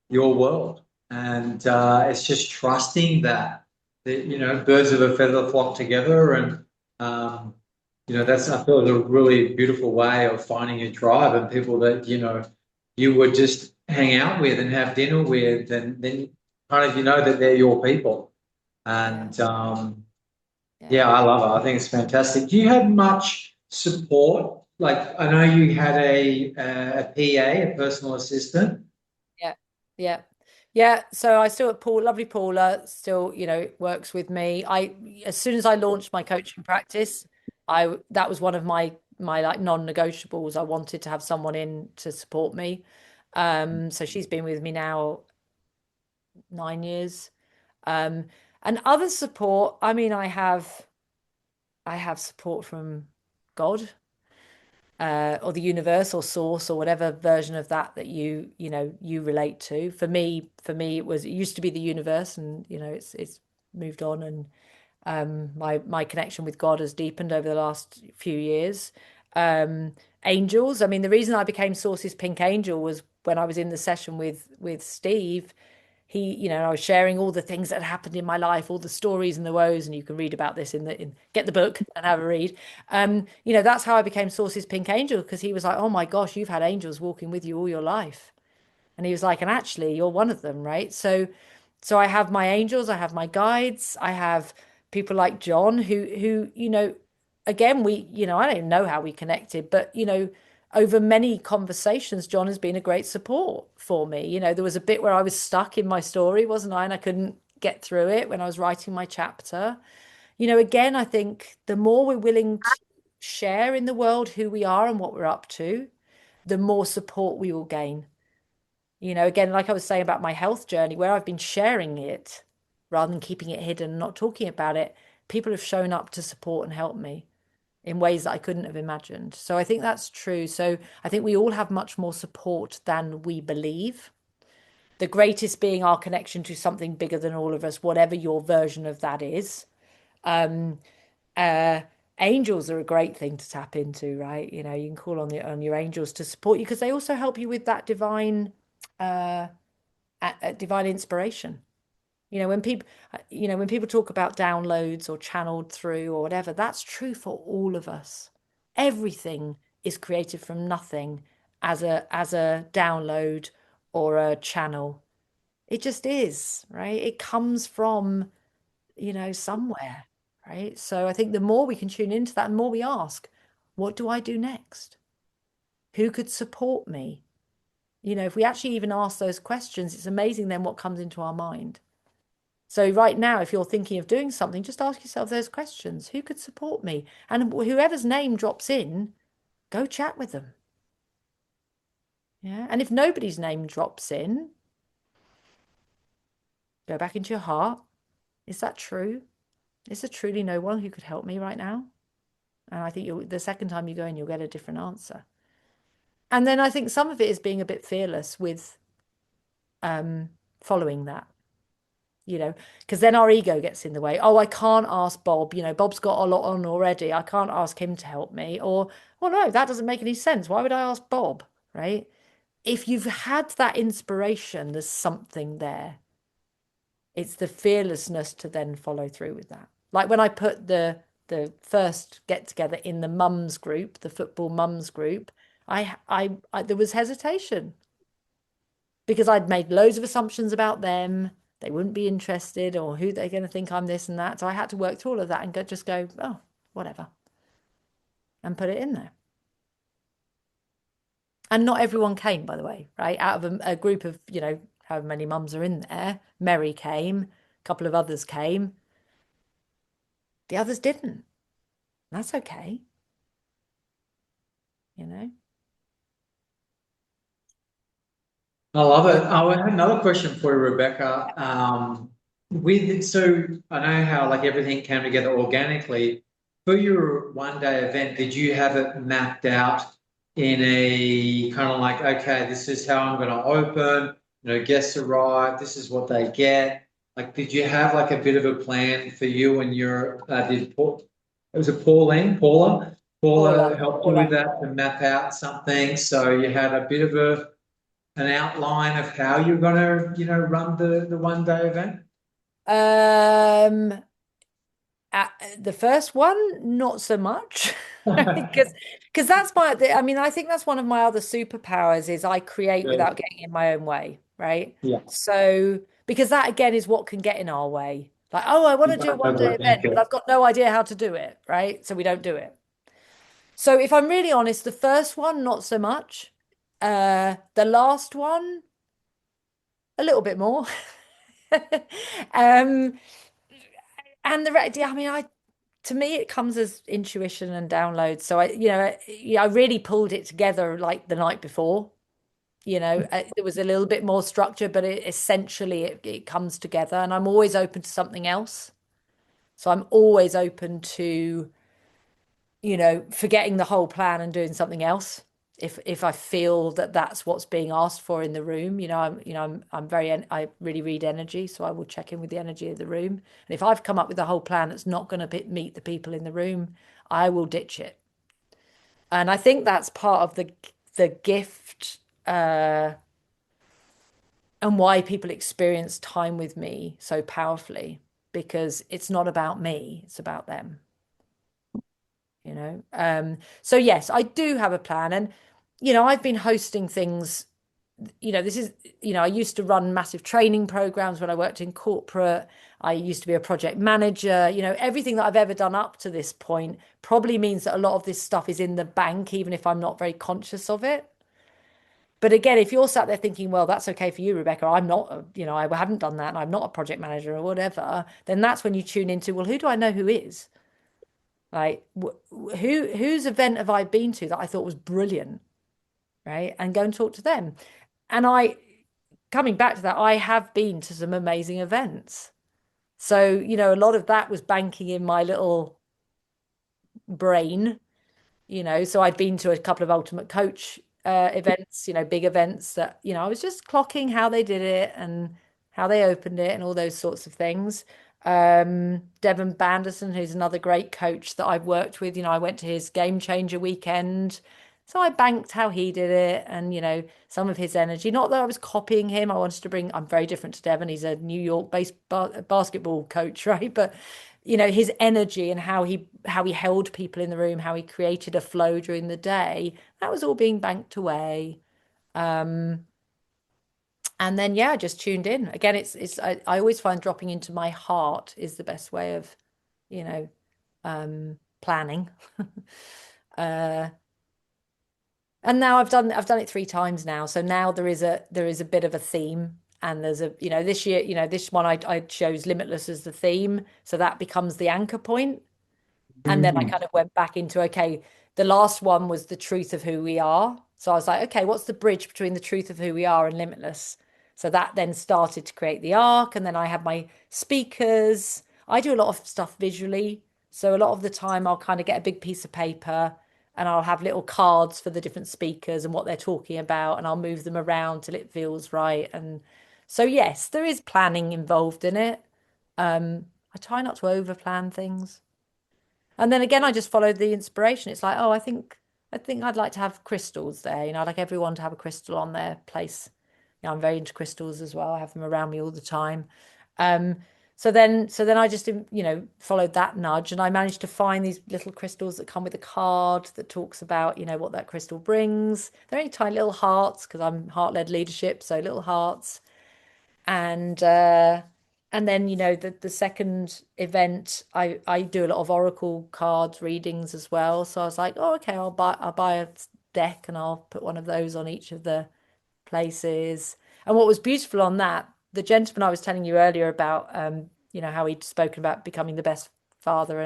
world. And it's just trusting that birds of a feather flock together and um that's I feel is a really beautiful way of finding a tribe and people that you would just hang out with and have dinner with, and then kind of that they're your people. yeah, And yeah, yeah, I love it. I think it's fantastic. Do you have much support? Like I know you had a PA, a personal assistant. yeah, yeah. Yeah, so I still at lovely Paula, still, works with me. As soon as I launched my coaching practice, that was one of my like non-negotiables. I wanted to have someone in to support me. So she's been with me now 9 years. Um, and other support, I mean, I have support from God, or the universe or source or whatever version of that you relate to. For me, it used to be the universe, and it's moved on, and my connection with God has deepened over the last few years. Angels. I mean, the reason I became Source's Pink Angel was when I was in the session with Steve. I was sharing all the things that had happened in my life, all the stories and the woes, and you can read about this in get the book and have a read. That's how I became Source's Pink Angel, because he was like, "Oh my gosh, you've had angels walking with you all your life." And he was like, "And actually, you're one of them, right?" So I have my angels, I have my guides, I have people like John who again, I don't know how we connected, but over many conversations, John has been a great support for me. There was a bit where I was stuck in my story, wasn't I? And I couldn't get through it when I was writing my chapter. Again, I think the more we're willing to share in the world who we are and what we're up to, the more support we will gain. Again, like I was saying about my health journey, where I've been sharing it rather than keeping it hidden and not talking about it, people have shown up to support and help me in ways that I couldn't have imagined. So I think that's true. So I think we all have much more support than we believe. The greatest being our connection to something bigger than all of us, whatever your version of that is. Um, uh, Angels are a great thing to tap into, right? You can call on your angels to support you, because they also help you with that divine at divine inspiration. When people talk about downloads or channeled through or whatever, that's true for all of us. Everything is created from nothing as a download or a channel. It just is, right? It comes from, somewhere, right? So I think the more we can tune into that, the more we ask, what do I do next? Who could support me? If we actually even ask those questions, it's amazing then what comes into our mind. So right now, if you're thinking of doing something, just ask yourself those questions. Who could support me? And whoever's name drops in, go chat with them. Yeah. And if nobody's name drops in, go back into your heart. Is that true? Is there truly no one who could help me right now? And I think the second time you go in, you'll get a different answer. And then I think some of it is being a bit fearless with following that. Because then our ego gets in the way. Oh, I can't ask Bob. Bob's got a lot on already. I can't ask him to help me. Or, well, no, that doesn't make any sense. Why would I ask Bob? Right? If you've had that inspiration, there's something there. It's the fearlessness to then follow through with that. Like when I put the first get together in the mums group, the football mums group, I there was hesitation because I'd made loads of assumptions about them. They wouldn't be interested, or who they're going to think I'm this and that. So I had to work through all of that and just go, oh, whatever, and put it in there. And not everyone came, by the way, right? Out of a group of, however many mums are in there, Mary came, a couple of others came, the others didn't. That's okay, you know? I love it. I have another question for you, Rebecca. So I know how like everything came together organically. For your one day event, did you have it mapped out in a kind of like, okay, this is how I'm going to open, guests arrive, this is what they get. Like, did you have like a bit of a plan for you and your did Paul, it was a Paula Paula, helped you with Paula. that to map out something. So you had a bit of an outline of how you're going to, run the one day event? Um, the first one, not so much, because that's I mean, I think that's one of my other superpowers is I create Yeah, without getting in my own way, right? yeah. So because that again is what can get in our way. Like, oh, I want You to do a don't one day overthink event, but it. I've got no idea how to do it, right? So we don't do it. So if I'm really honest, the first one, not so much. The last one, a little bit more. Um, and yeah, I mean, to me it comes as intuition and downloads. So I really pulled it together like the night before. There was a little bit more structure, but essentially it comes together, and I'm always open to something else. So I'm always open to, forgetting the whole plan and doing something else. If I feel that that's what's being asked for in the room, I really read energy, so I will check in with the energy of the room. And if I've come up with a whole plan that's not going to meet the people in the room, I will ditch it. And I think that's part of the gift and why people experience time with me so powerfully, because it's not about me, it's about them. So yes, I do have a plan. And I've been hosting things. This is, I used to run massive training programs when I worked in corporate. I used to be a project manager. Everything that I've ever done up to this point probably means that a lot of this stuff is in the bank, even if I'm not very conscious of it. But again, if you're sat there thinking, well, that's okay for you, Rebecca, I'm not, I haven't done that and I'm not a project manager or whatever, then that's when you tune into, well, who do I know who is? Like, whose event have I been to that I thought was brilliant, right? And go and talk to them. And coming back to that, I have been to some amazing events. So, a lot of that was banking in my little brain, so I'd been to a couple of Ultimate Coach events, big events that, I was just clocking how they did it and how they opened it and all those sorts of things. Devon Banderson, who's another great coach that I've worked with, I went to his Game Changer weekend. So I banked how he did it and, some of his energy. Not that I was copying him. I wanted to bring, I'm very different to Devon. He's a New York based basketball coach, right? But, his energy and how he held people in the room, how he created a flow during the day, that was all being banked away. Um, and then yeah, I just tuned in. Again, I always find dropping into my heart is the best way of, you know, planning. Uh, and now I've done it 3 times now. So now there is a bit of a theme. And there's this year, this one I chose Limitless as the theme. So that becomes the anchor point. And then I Mm. kind of went back into, okay, the last one was the truth of who we are. So I was like, okay, what's the bridge between the truth of who we are and limitless? So that then started to create the arc. And then I had my speakers. I do a lot of stuff visually. So a lot of the time I'll kind of get a big piece of paper and I'll have little cards for the different speakers and what they're talking about. And I'll move them around till it feels right. And so, yes, there is planning involved in it. I try not to over plan things. And then again, I just followed the inspiration. It's like, oh, I think I'd like to have crystals there. I'd like everyone to have a crystal on their place. I'm very into crystals as well. I have them around me all the time. Um, so then I just, followed that nudge and I managed to find these little crystals that come with a card that talks about, what that crystal brings. They're only tiny little hearts because I'm heart-led leadership, so little hearts and then the second event I do a lot of oracle cards readings as well, so I was like, oh, okay, I'll buy a deck and I'll put one of those on each of the places. And what was beautiful on that, the gentleman I was telling you earlier about, how he'd spoken about becoming the best father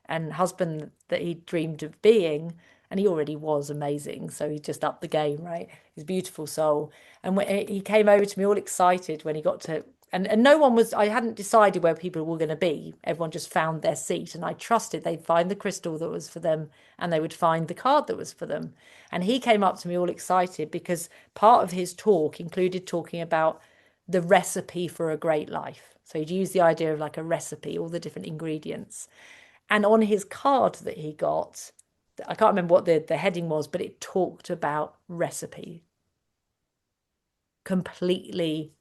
and husband that he dreamed of being, and he already was amazing. So he just upped the game, right? He's a beautiful soul. And when he came over to me all excited when he got to, and no one was, I hadn't decided where people were going to be. Everyone just found their seat, and I trusted they'd find the crystal that was for them and they would find the card that was for them. And he came up to me all excited because part of his talk included talking about the recipe for a great life. So he'd use the idea of like a recipe, all the different ingredients. And on his card that he got, I can't remember what the heading was, but it talked about recipe. Completely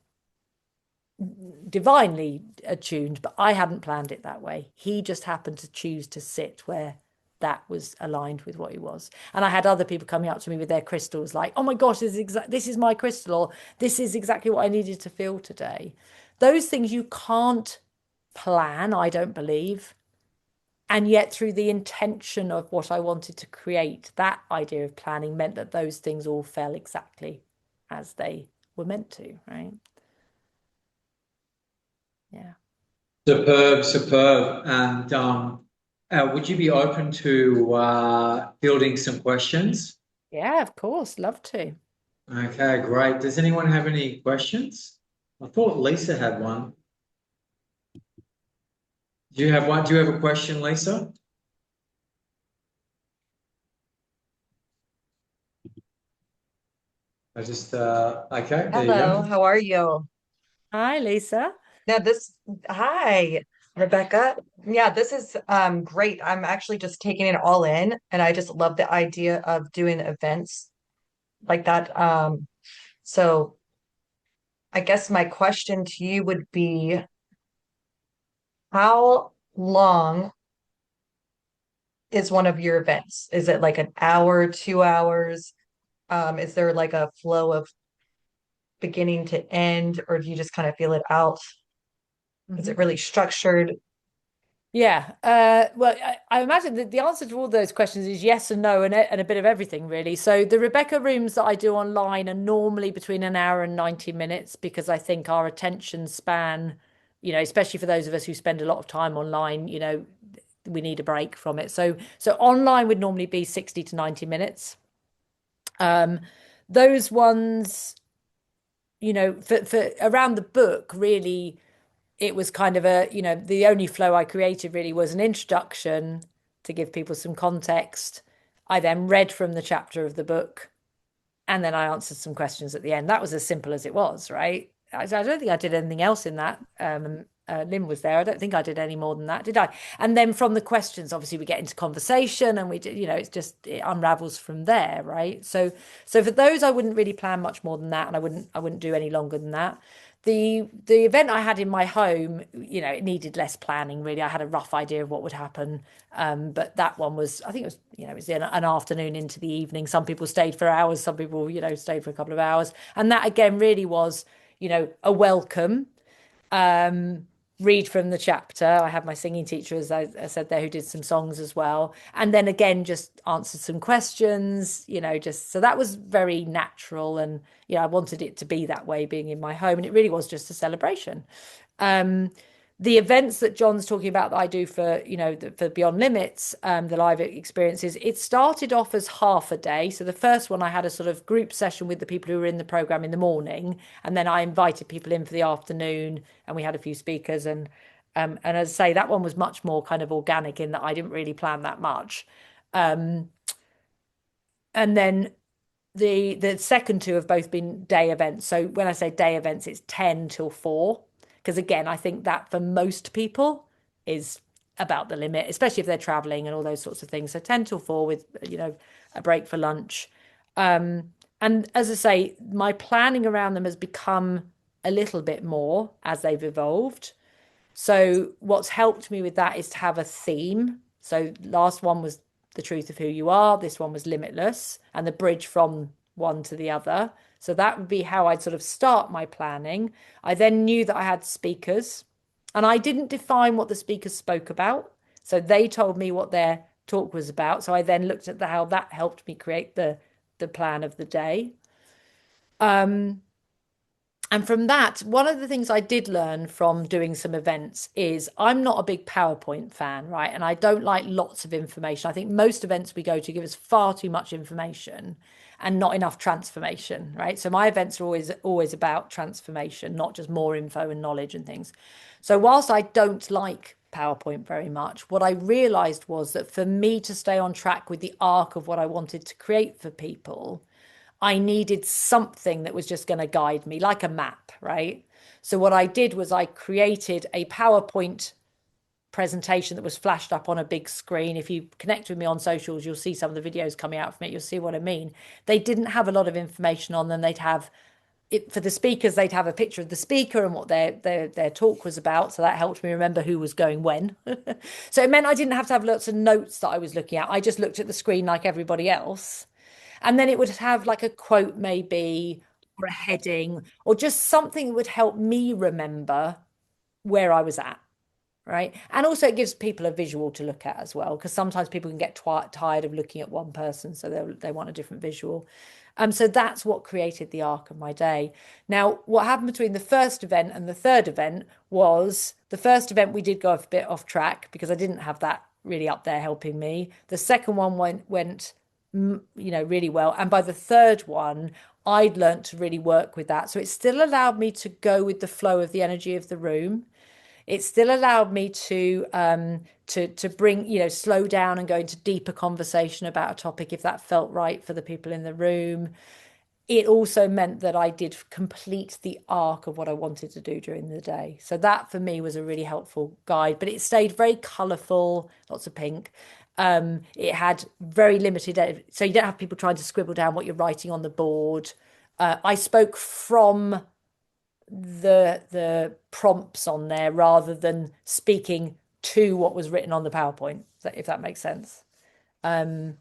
divinely attuned, but I hadn't planned it that way. He just happened to choose to sit where that was aligned with what he was. And I had other people coming up to me with their crystals, like, "Oh my gosh, this is my crystal," or "This is exactly what I needed to feel today." Those things you can't plan, I don't believe. And yet, through the intention of what I wanted to create, that idea of planning meant that those things all fell exactly as they were meant to, right? Yeah. Superb, superb. And would you be open to fielding some questions? Yeah, of course. Love to. Okay, great. Does anyone have any questions? I thought Lisa had one. Do you have one? Do you have a question, Lisa? I just okay, there you Hello, go. how are you? Hi, Lisa. Now hi, Rebecca. Yeah, this is great. I'm actually just taking it all in and I just love the idea of doing events like that. So I guess my question to you would be how long is one of your events? Is it like an hour, 2 hours? Is there like a flow of beginning to end, or do you just kind of feel it out? Is Mhm. it really structured? Yeah. Well, I imagine that the answer to all those questions is yes and no, and a bit of everything, really. So the Rebecca rooms that I do online are normally between an hour and 90 minutes because I think our attention span, especially for those of us who spend a lot of time online, we need a break from it. So online would normally be 60 to 90 minutes. Um, those ones, for around the book, really it was kind of the only flow I created really was an introduction to give people some context. I then read from the chapter of the book and then I answered some questions at the end. That was as simple as it was, right? I don't think I did anything else in that. Lynn was there. I don't think I did any more than that, did I? And then from the questions, obviously we get into conversation, and we do, it's just it unravels from there, right? So for those, I wouldn't really plan much more than that, and I wouldn't do any longer than that. The event I had in my home, it needed less planning, really. I had a rough idea of what would happen. But that one was, I think it was, it was an afternoon into the evening. Some people stayed for hours, some people, stayed for a couple of hours. And that again really was, a welcome. Read from the chapter. I had my singing teacher, as I said there, who did some songs as well. And then again, just answered some questions, just so that was very natural. And, I wanted it to be that way, being in my home. And it really was just a celebration. The events that John's talking about that I do for, for Beyond Limits, the live experiences, it started off as half a day. So the first one, I had a sort of group session with the people who were in the program in the morning, and then I invited people in for the afternoon, and we had a few speakers. And as I say, that one was much more kind of organic in that I didn't really plan that much. And then the second two have both been day events. So when I say day events, it's 10 till 4. Because again, I think that for most people is about the limit, especially if they're traveling and all those sorts of things. So 10 till 4 with, a break for lunch. And as I say, my planning around them has become a little bit more as they've evolved. So what's helped me with that is to have a theme. So last one was the truth of who you are. This one was limitless, and the bridge from one to the other. So that would be how I'd sort of start my planning. I then knew that I had speakers, and I didn't define what the speakers spoke about. So they told me what their talk was about. So I then looked at how that helped me create the plan of the day. And from that, one of the things I did learn from doing some events is I'm not a big PowerPoint fan, right? And I don't like lots of information. I think most events we go to give us far too much information and not enough transformation, right? So my events are always about transformation, not just more info and knowledge and things. So whilst I don't like PowerPoint very much, what I realized was that for me to stay on track with the arc of what I wanted to create for people, I needed something that was just going to guide me, like a map, right? So what I did was I created a PowerPoint presentation that was flashed up on a big screen. If you connect with me on socials, you'll see some of the videos coming out from it. You'll see what I mean. They didn't have a lot of information on them. They'd have it for the speakers. They'd have a picture of the speaker and what their talk was about. So that helped me remember who was going when. So it meant I didn't have to have lots of notes that I was looking at. I just looked at the screen like everybody else. And then it would have like a quote maybe, or a heading, or just something that would help me remember where I was at, right? And also it gives people a visual to look at as well, because sometimes people can get tired of looking at one person, so they want a different visual. So that's what created the arc of my day. Now, what happened between the first event and the third event was the first event we did go a bit off track because I didn't have that really up there helping me. The second one went really well. And by the third one, I'd learned to really work with that. So it still allowed me to go with the flow of the energy of the room. It still allowed me to bring, slow down and go into deeper conversation about a topic if that felt right for the people in the room. It also meant that I did complete the arc of what I wanted to do during the day. So that for me was a really helpful guide, but it stayed very colourful, lots of pink. It had very limited, so you don't have people trying to scribble down what you're writing on the board. I spoke from the prompts on there rather than speaking to what was written on the PowerPoint, if that makes sense. And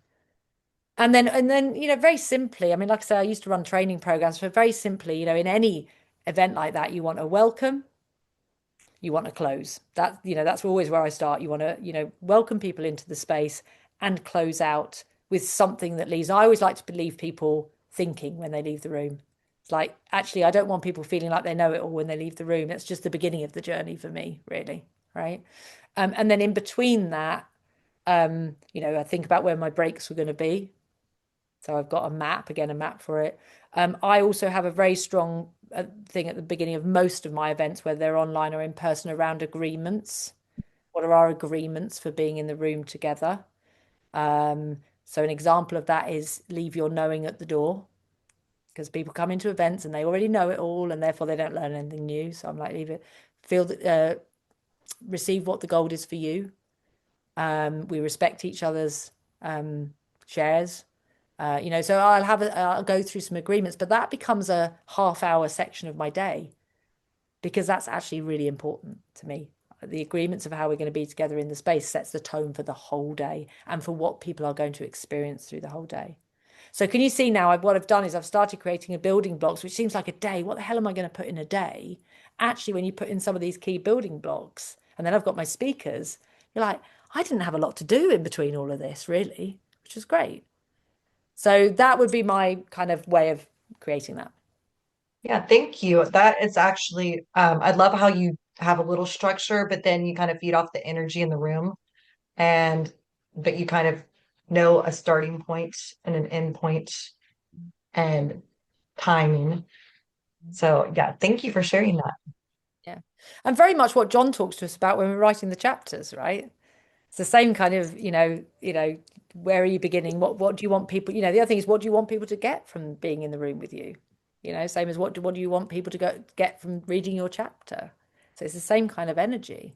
then, very simply, I mean, like I said, I used to run training programs, so very simply, in any event like that, you want a welcome, you want to close. That's always where I start. You want to, welcome people into the space and close out with something that leaves. I always like to leave people thinking when they leave the room. It's like, actually, I don't want people feeling like they know it all when they leave the room. That's just the beginning of the journey for me, really, right? And then in between that, I think about where my breaks were going to be. So I've got a map for it. I also have a very strong thing at the beginning of most of my events, whether they're online or in person, around agreements. What are our agreements for being in the room together? So an example of that is leave your knowing at the door, because people come into events and they already know it all, and therefore they don't learn anything new. So I'm like, leave it. receive what the gold is for you. We respect each other's shares. So I'll go through some agreements, but that becomes a half-hour section of my day because that's actually really important to me. The agreements of how we're going to be together in the space sets the tone for the whole day and for what people are going to experience through the whole day. So can you see now, what I've done is I've started creating a building blocks, which seems like a day. What the hell am I going to put in a day? Actually, when you put in some of these key building blocks, and then I've got my speakers, you're like, I didn't have a lot to do in between all of this, really, which is great. So that would be my kind of way of creating that. Yeah, thank you. That is actually, I love how you have a little structure, but then you kind of feed off the energy in the room, and but you kind of know a starting point and an end point and timing. So yeah, thank you for sharing that. Yeah. And very much what John talks to us about when we're writing the chapters, right? It's the same kind of, where are you beginning? What do you want people, the other thing is what do you want people to get from being in the room with you? Same as what do you want people to get from reading your chapter? So it's the same kind of energy.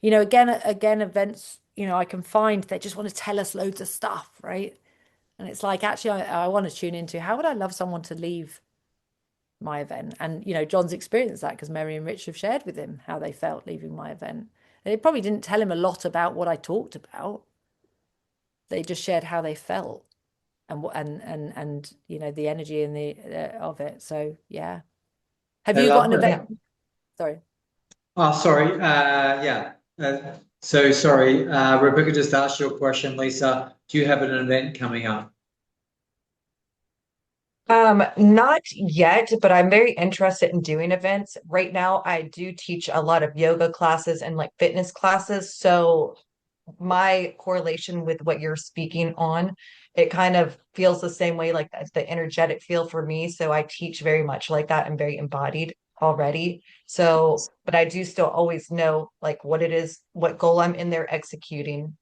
Again, events, I can find they just want to tell us loads of stuff, right? And it's like, actually, I want to tune into how would I love someone to leave my event? And, John's experienced that because Mary and Rich have shared with him how they felt leaving my event. And it probably didn't tell him a lot about what I talked about. They just shared how they felt and what and the energy and the of it. So yeah. Have I you got love an that. event? Yeah. Sorry. Oh, sorry. Yeah. So sorry. Rebecca just asked you a question, Lisa. Do you have an event coming up? Not yet, but I'm very interested in doing events. Right now, I do teach a lot of yoga classes and like fitness classes. So my correlation with what you're speaking on, it kind of feels the same way, like that's the energetic feel for me. So I teach very much like that and very embodied already. So, but I do still always know like what it is, what goal I'm in there executing.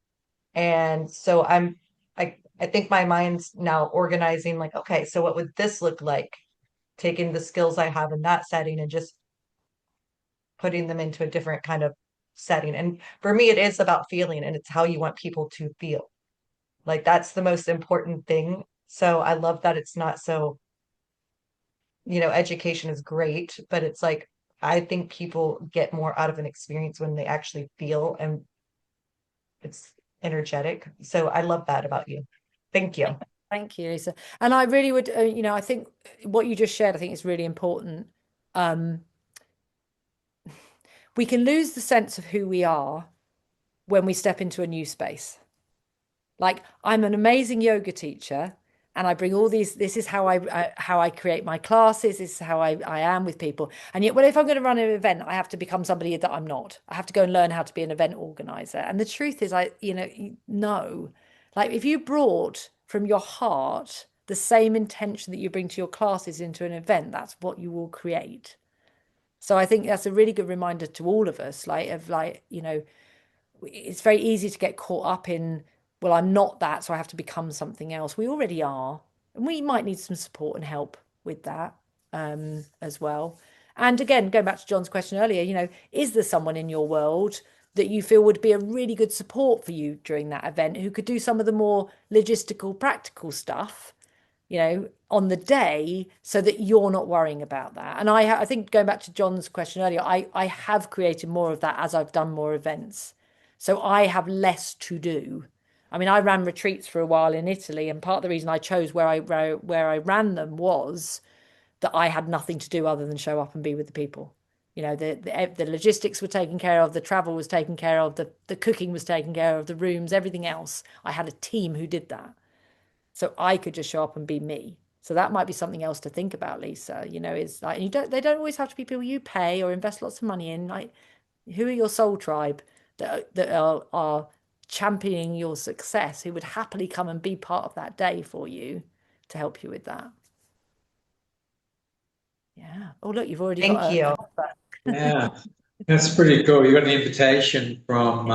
And so I think my mind's now organizing like, okay, so what would this look like? Taking the skills I have in that setting and just putting them into a different kind of setting. And for me, it is about feeling and it's how you want people to feel. Like that's the most important thing. So I love that it's not so, education is great, but it's like I think people get more out of an experience when they actually feel and it's energetic. So I love that about you. Thank you. Thank you, Lisa. And I really would, I think what you just shared, I think is really important. Um, we can lose the sense of who we are when we step into a new space. Like I'm an amazing yoga teacher and I bring all these, this is how I create my classes, this is how I am with people. And yet, well, if I'm going to run an event, I have to become somebody that I'm not. I have to go and learn how to be an event organizer. And the truth is, no. Like if you brought from your heart the same intention that you bring to your classes into an event, that's what you will create. So I think that's a really good reminder to all of us, it's very easy to get caught up in, well, I'm not that, so I have to become something else. We already are. And we might need some support and help with that as well. And again, going back to John's question earlier, is there someone in your world that you feel would be a really good support for you during that event who could do some of the more logistical, practical stuff, on the day so that you're not worrying about that? And I think going back to John's question earlier, I have created more of that as I've done more events. So I have less to do. I mean, I ran retreats for a while in Italy, and part of the reason I chose where I ran them was that I had nothing to do other than show up and be with the people. The logistics were taken care of, the travel was taken care of, the cooking was taken care of, the rooms, everything else. I had a team who did that. So I could just show up and be me. So that might be something else to think about, Lisa. Is like they don't always have to be people you pay or invest lots of money in. Like, who are your soul tribe that are championing your success, who would happily come and be part of that day for you to help you with that? Yeah. Oh, look, you've already Thank got an you. offer. Yeah, that's pretty cool. You got an invitation from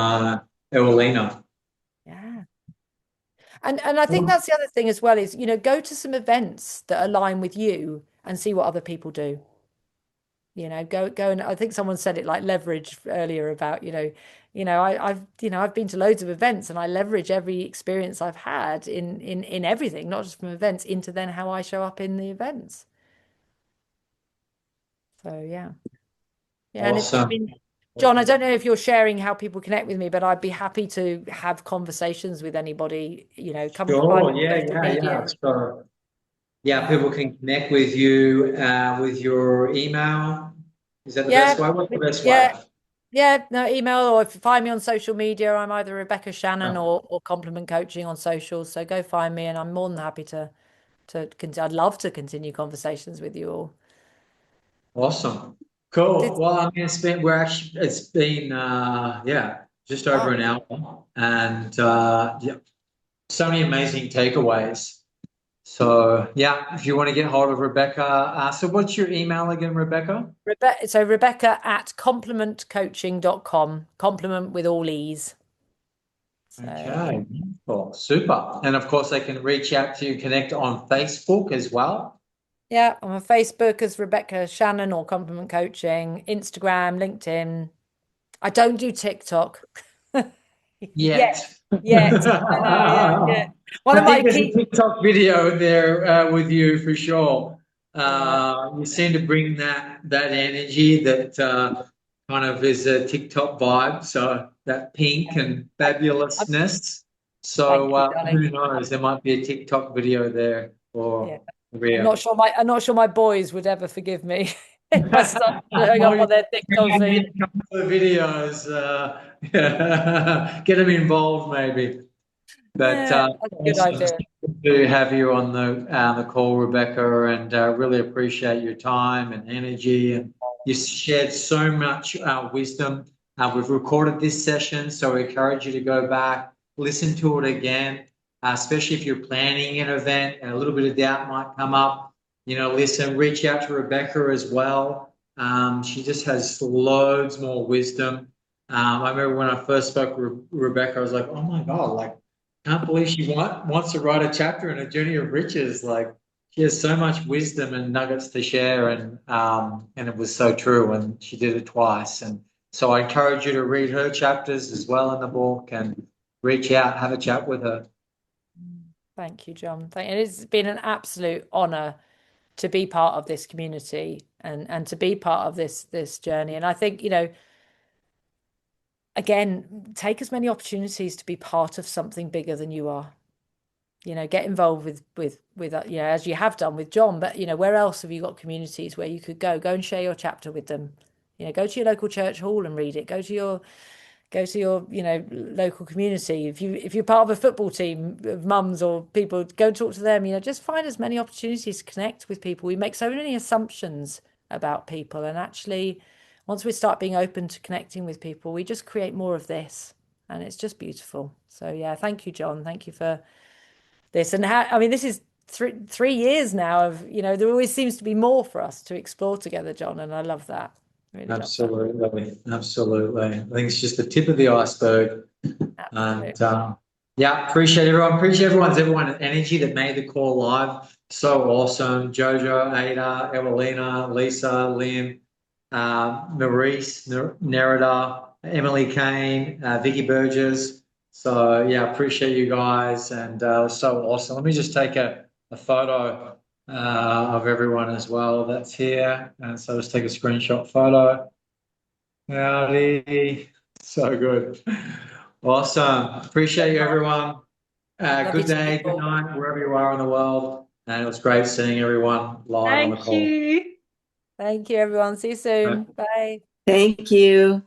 Evelina. Yeah. And I think that's the other thing as well is, go to some events that align with you and see what other people do. Go and I think someone said it like leverage earlier about, I've been to loads of events and I leverage every experience I've had in everything, not just from events, into then how I show up in the events. So yeah. Yeah, and Awesome. John, I don't know if you're sharing how people connect with me, but I'd be happy to have conversations with anybody, come and find Sure. me on Yeah, social yeah, yeah. media. So, yeah, Yeah. people can connect with you with your email. Is that the best Yeah. way? What's the best way? Yeah. Yeah. No, email, or if you find me on social media, I'm either Rebecca Shannon Oh, or Compliment Coaching on socials. So go find me and I'm more than happy I'd love to continue conversations with you all. awesome. Did, Cool. Well, I mean, it's been yeah, just over wow. an hour, and yeah, so many amazing takeaways. So yeah, if you want to get hold of Rebecca, so what's your email again, Rebecca? So Rebecca at complimentcoaching.com, compliment with all ease. So yeah. Okay, cool, super. And of course, they can reach out to you, connect on Facebook as well. Yeah, I'm on Facebook as Rebecca Shannon or Compliment Coaching, Instagram, LinkedIn. I don't do TikTok yet. Yet. Yet. I know, yeah, yeah. One I of my think there's a key, TikTok video there with you for sure. yeah, You seem to bring that energy that kind of is a TikTok vibe. So that pink and I, fabulousness. So thank you, darling. who knows? There might be a TikTok video there Yeah. for I'm Maria. not sure my boys would ever forgive me if I start showing up on Maybe their TikTok feed. a couple of videos. Get them involved, maybe. But Yeah, that's a good awesome. It's idea. good to have you on the call, Rebecca, and really appreciate your time and energy. And you shared so much wisdom. We've recorded this session, so we encourage you to go back, listen to it again, especially if you're planning an event and a little bit of doubt might come up. Listen, reach out to Rebecca as well. She just has loads more wisdom. I remember when I first spoke with Rebecca, I was like, oh my God, like, can't believe she wants to write a chapter in a journey of riches. Like she has so much wisdom and nuggets to share, and it was so true. And she did it twice. And so I encourage you to read her chapters as well in the book and reach out, have a chat with her. Thank you, John. It's been an absolute honor to be part of this community and to be part of this journey. And I think, again, take as many opportunities to be part of something bigger than you are. Get involved with as you have done with John, but where else have you got communities where you could go and share your chapter with them? Go to your local church hall and read it. Go to your local community. If you're part of a football team of mums or people, go and talk to them. Just find as many opportunities to connect with people. We make so many assumptions about people, and actually once we start being open to connecting with people, we just create more of this, and it's just beautiful. So yeah, thank you, John. Thank you for this. And this is 3 years now of, there always seems to be more for us to explore together, John, and I love that. Really love that. Absolutely, absolutely. I think it's just the tip of the iceberg. Absolutely. And yeah, appreciate everyone. Appreciate everyone's energy that made the call live. So awesome. Jojo, Ada, Evelina, Lisa, Liam, Maurice, Nerida, Emily Kane, Vicky Burgess. So yeah, appreciate you guys, and it was so awesome. Let me just take a photo of everyone as well that's here. And so let's take a screenshot photo. Howdy. So good. Awesome. Appreciate you, everyone. Love you Good day, good too. night, wherever you are in the world. And it was great seeing everyone live on the Thank call. you. Thank you, everyone. See you soon. Bye. Thank you.